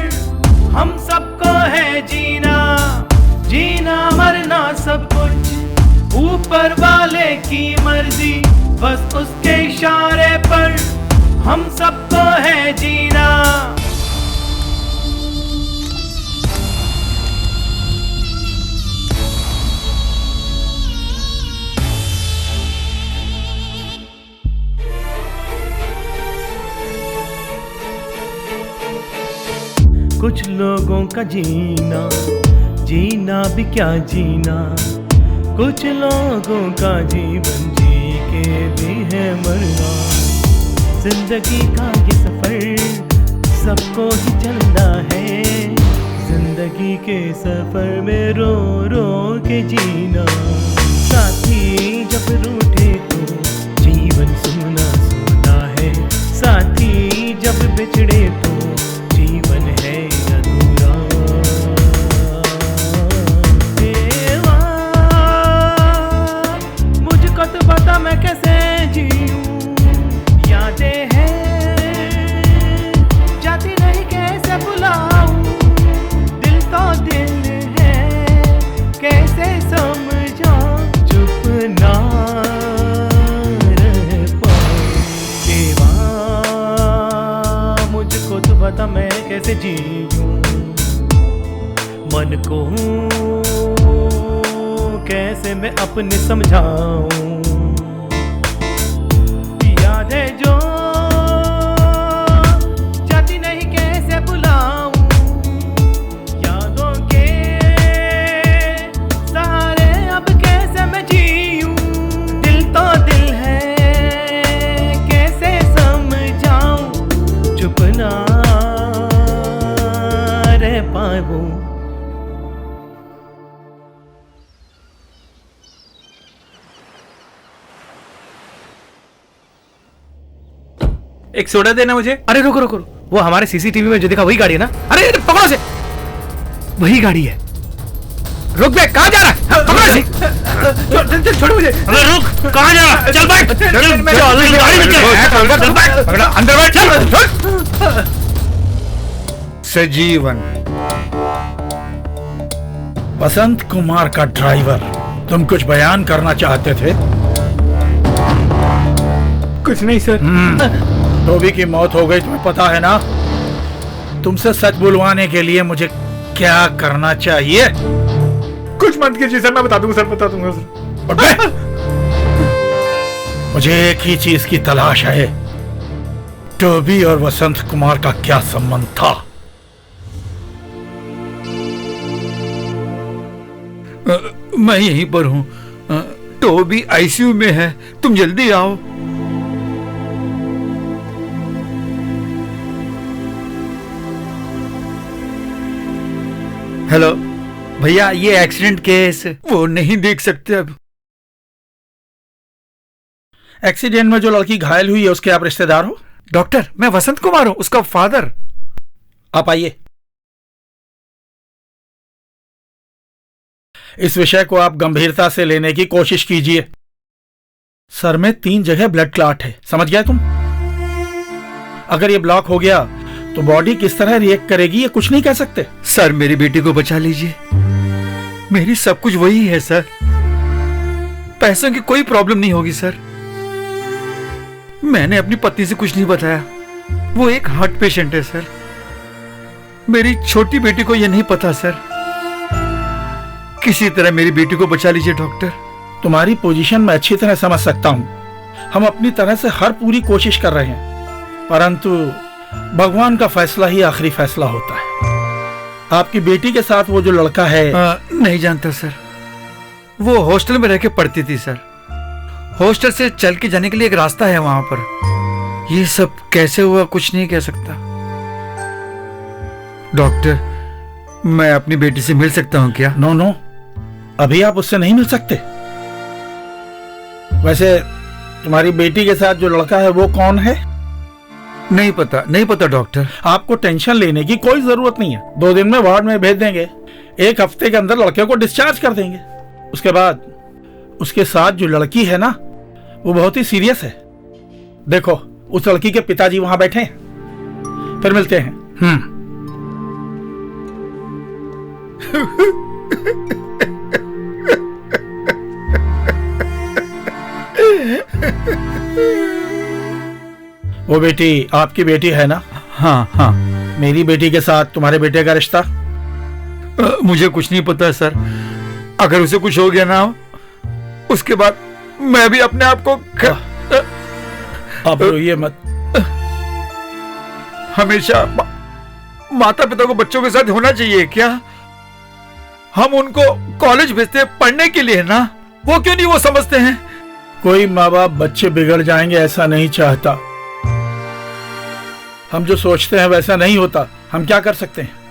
हम सबको है जीना। जीना मरना सब कुछ ऊपर वाले की मर्जी, बस उसके इशारे पर हम सबको है जीना। कुछ लोगों का जीना जीना भी क्या जीना, कुछ लोगों का जीवन जी के भी है मरना। जिंदगी का ये सफर सबको ही चलना है, जिंदगी के सफर में रो रो के जीना। साथी जब रूठे तो जीवन सुना सुना है, साथी जब बिछड़े तो जीवन है अधूरा। देवा मुझको तो बता मैं कैसे जीऊं, यादें हैं जाती नहीं कैसे बुलाऊं। दिल तो दिल है कैसे समझाऊं, चुप ना रह पाऊं। देवा मुझको तो बता मैं कैसे जीऊं, मन को कैसे मैं अपने समझाऊं। याद है जो जाती नहीं कैसे बुलाऊं, यादों के सहारे अब कैसे मैं जीऊं। दिल तो दिल है कैसे समझाऊं, चुप ना रह पाऊं। एक सोडा देना मुझे। अरे रुको रुको, वो हमारे सीसीटीवी में जो देखा वही गाड़ी है ना? अरे पकड़ो से, वही गाड़ी है। रुक बे, कहाँ जा रहा है? पकड़ो इसे। छोड़ मुझे। अरे रुक, कहाँ जा रहा? चल बैठ। चल गाड़ी में चल। अंदर बैठ। सजीवन, वसंत कुमार का ड्राइवर, तुम कुछ बयान करना चाहते थे? कुछ नहीं सर। टोबी की मौत हो गई, तुम्हें पता है ना? तुमसे सच बुलवाने के लिए मुझे क्या करना चाहिए? कुछ मत कीजिए सर, मैं बता दूंगा सर, बता दूंगा सर। मुझे एक ही चीज की तलाश है, टोबी और वसंत कुमार का क्या संबंध था? मैं यहीं पर हूँ। टोबी आईसीयू में है, तुम जल्दी आओ। हेलो भैया, ये एक्सीडेंट केस वो नहीं देख सकते अब। एक्सीडेंट में जो लड़की घायल हुई है उसके आप रिश्तेदार हो? डॉक्टर, मैं वसंत कुमार हूँ, उसका फादर। आप आइए। इस विषय को आप गंभीरता से लेने की कोशिश कीजिए। सर में 3 जगह ब्लड क्लॉट है, समझ गए तुम? अगर ये ब्लॉक हो गया तो बॉडी किस तरह रिएक्ट करेगी ये कुछ नहीं कह सकते। सर, मेरी बेटी को बचा लीजिए। मेरी सब कुछ वही है सर। पैसों की कोई प्रॉब्लम नहीं होगी सर। मैंने अपनी पत्नी से कुछ नहीं बताया, वो एक हार्ट पेशेंट है सर। मेरी छोटी बेटी को यह नहीं पता सर। किसी तरह मेरी बेटी को बचा लीजिए डॉक्टर। तुम्हारी पोजीशन मैं अच्छी तरह समझ सकता हूं। हम अपनी तरह से हर पूरी कोशिश कर रहे हैं, परंतु भगवान का फैसला ही आखिरी फैसला होता है। आपकी बेटी के साथ वो जो लड़का है, नहीं जानता सर। वो हॉस्टल में रह के पढ़ती थी सर। हॉस्टल से चल के जाने के लिए एक रास्ता है वहां पर। ये सब कैसे हुआ कुछ नहीं कह सकता। डॉक्टर, मैं अपनी बेटी से मिल सकता हूँ क्या? नो, अभी आप उससे नहीं मिल सकते। वैसे तुम्हारी बेटी के साथ जो लड़का है वो कौन है? नहीं पता डॉक्टर। आपको टेंशन लेने की कोई जरूरत नहीं है। 2 दिन में वार्ड में भेज देंगे, 1 हफ्ते के अंदर लड़के को डिस्चार्ज कर देंगे। उसके बाद उसके साथ जो लड़की है ना, वो बहुत ही सीरियस है। देखो, उस लड़की के पिताजी वहां बैठे हैं, फिर मिलते हैं। वो बेटी आपकी बेटी है ना? हाँ। मेरी बेटी के साथ तुम्हारे बेटे का रिश्ता? मुझे कुछ नहीं पता सर। अगर उसे कुछ हो गया ना, उसके बाद मैं भी अपने आप को आप रोइए मत। हमेशा माता पिता को बच्चों के साथ होना चाहिए क्या? हम उनको कॉलेज भेजते हैं पढ़ने के लिए ना, वो क्यों नहीं वो समझते हैं? कोई माँ बाप बच्चे बिगड़ जाएंगे ऐसा नहीं चाहता। हम जो सोचते हैं वैसा नहीं होता। हम क्या कर सकते हैं?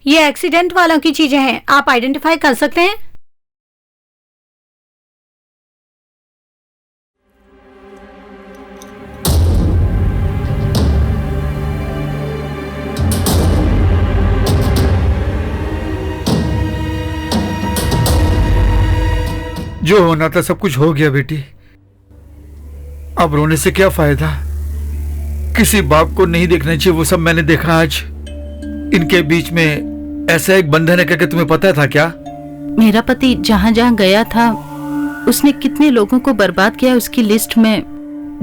ये एक्सीडेंट वालों की चीजें हैं, आप आइडेंटिफाई कर सकते हैं? जो होना था सब कुछ हो गया बेटी। अब रोने से क्या फायदा? किसी बाप को नहीं देखना चाहिए वो सब मैंने देखा आज। इनके बीच में ऐसा एक बंधन है क्या, तुम्हें पता था क्या? मेरा पति जहाँ जहाँ गया था उसने कितने लोगों को बर्बाद किया, उसकी लिस्ट में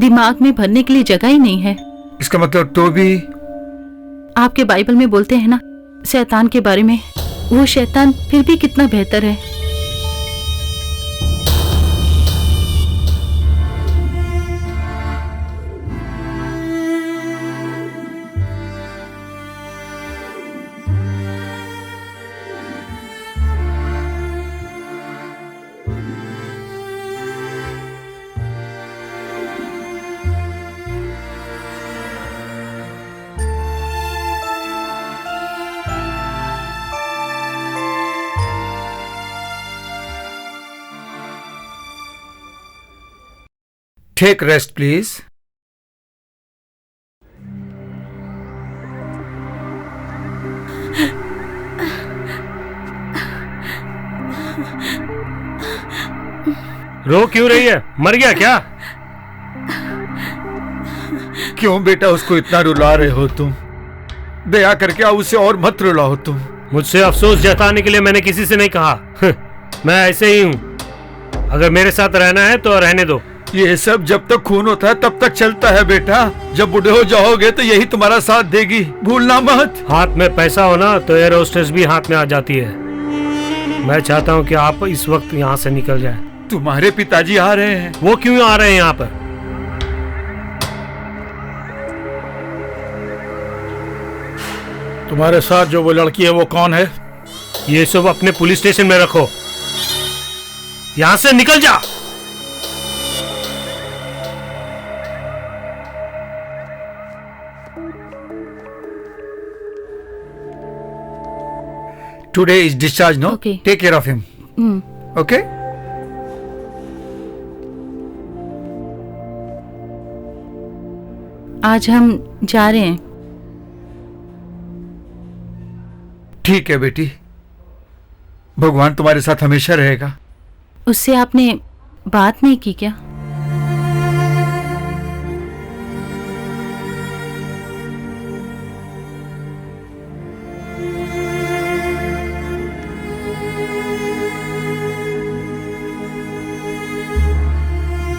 दिमाग में भरने के लिए जगह ही नहीं है। इसका मतलब टोबी? आपके बाइबल में बोलते हैं ना शैतान के बारे में, वो शैतान फिर भी कितना बेहतर है। Take rest please. रो क्यों रही है? मर गया क्या? क्यों बेटा उसको इतना रुला रहे हो तुम? दया करके आप उसे और मत रुलाओ तुम। मुझसे अफसोस जताने के लिए मैंने किसी से नहीं कहा। मैं ऐसे ही हूँ। अगर मेरे साथ रहना है तो रहने दो। ये सब जब तक खून होता है तब तक चलता है बेटा। जब बूढ़े हो जाओगे तो यही तुम्हारा साथ देगी, भूलना मत। हाथ में पैसा हो ना तो एयर होस्टेस भी हाथ में आ जाती है। मैं चाहता हूँ कि आप इस वक्त यहाँ से निकल जाएं। तुम्हारे पिताजी आ रहे हैं। वो क्यों आ रहे हैं यहाँ पर? तुम्हारे साथ जो वो लड़की है वो कौन है? ये सब अपने पुलिस स्टेशन में रखो। यहाँ से निकल जा। Today is discharge, no? Okay. Take care of him. Okay? आज हम जा रहे हैं। ठीक है बेटी, भगवान तुम्हारे साथ हमेशा रहेगा। उससे आपने बात नहीं की क्या?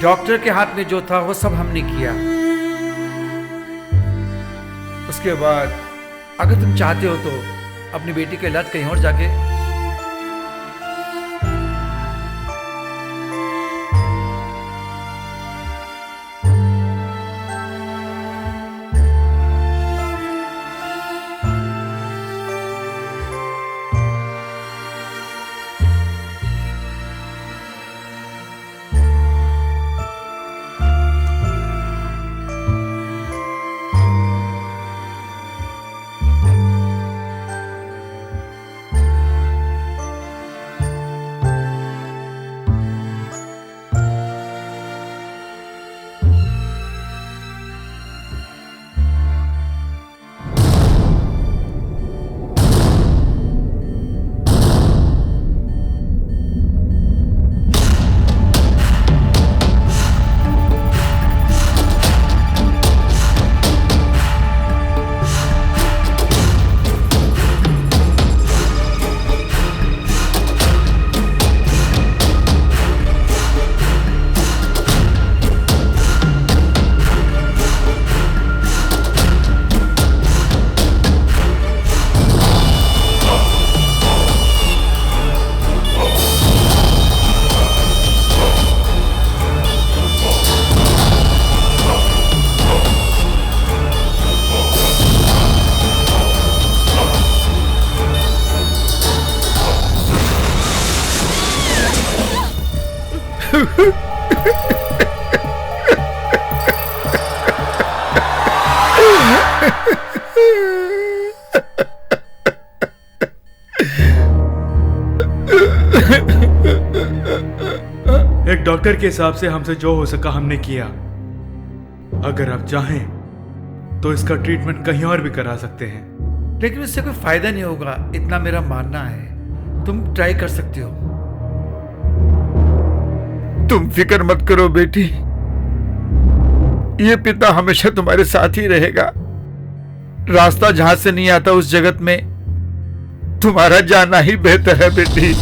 डॉक्टर के हाथ में जो था वो सब हमने किया। उसके बाद अगर तुम चाहते हो तो अपनी बेटी का इलाज कहीं और जाके। एक डॉक्टर के हिसाब से हमसे जो हो सका हमने किया। अगर आप चाहें तो इसका ट्रीटमेंट कहीं और भी करा सकते हैं। लेकिन इससे कोई फायदा नहीं होगा, इतना मेरा मानना है। तुम ट्राई कर सकते हो। तुम फिक्र मत करो बेटी, ये पिता हमेशा तुम्हारे साथ ही रहेगा। रास्ता जहां से नहीं आता उस जगत में तुम्हारा जाना ही बेहतर है बेटी।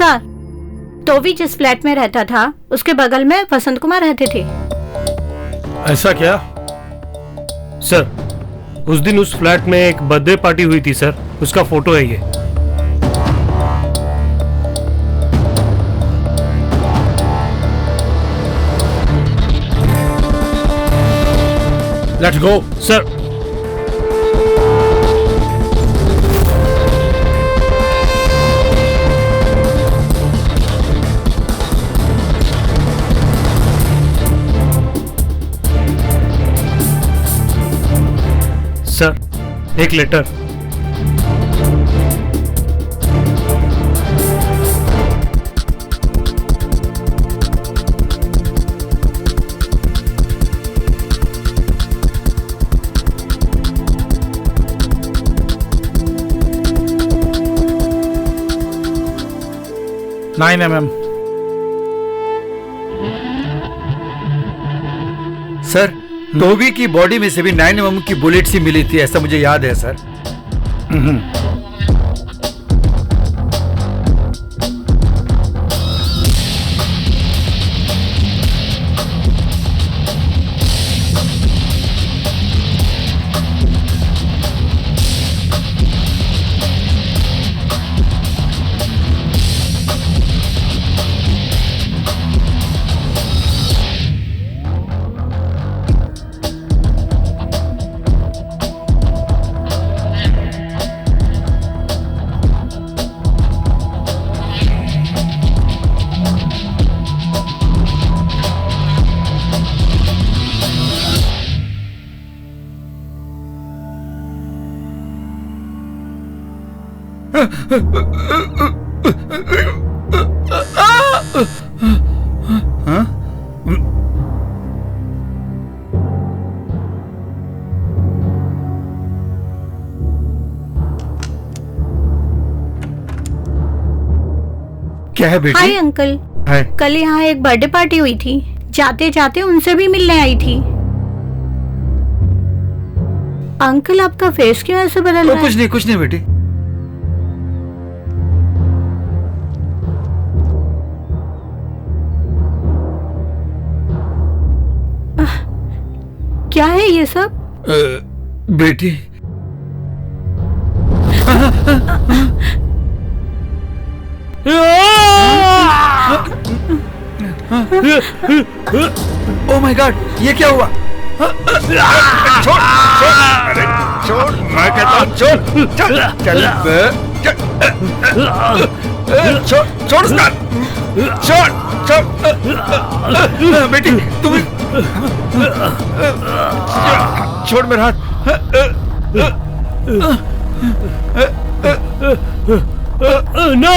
सर, टोवी जिस फ्लैट में रहता था उसके बगल में वसंत कुमार रहते थे। ऐसा क्या? सर, उस दिन उस फ्लैट में एक बर्थडे पार्टी हुई थी सर, उसका फोटो है ये। Let's go. सर, सर, एक letter. Nine mm। Sir, Toby की बॉडी में से भी 9 mm की बुलेट ही मिली थी, ऐसा मुझे याद है सर। क्या है बेटी? Hi uncle. हाय। कल यहाँ एक बर्थडे पार्टी हुई थी, जाते जाते उनसे भी मिलने आई थी। अंकल, आपका फेस क्यों ऐसे बदल रहा है? कुछ नहीं बेटी। क्या है ये सब? बेटी, ओह माय गॉड, ये क्या हुआ? छोड़, अरे छोड़, मैं कहता हूँ छोड़, छोड़ उसका, छोड़ बेटी, तुम छोड़ मेरा हाथ। No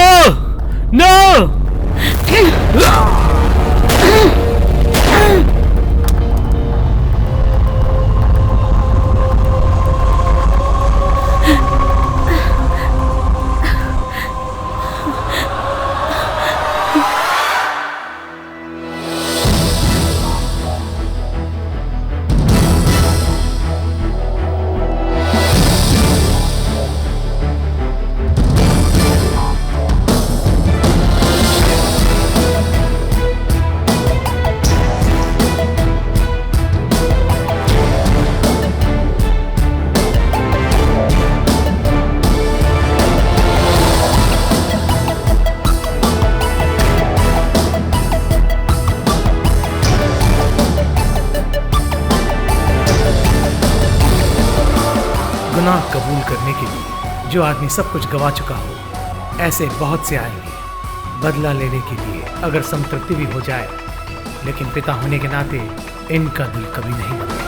no. गुनाह कबूल करने के लिए जो आदमी सब कुछ गवा चुका हो, ऐसे बहुत से आएंगे बदला लेने के लिए, अगर संतृप्ति भी हो जाए, लेकिन पिता होने के नाते इनका दिल कभी नहीं बदलेगा।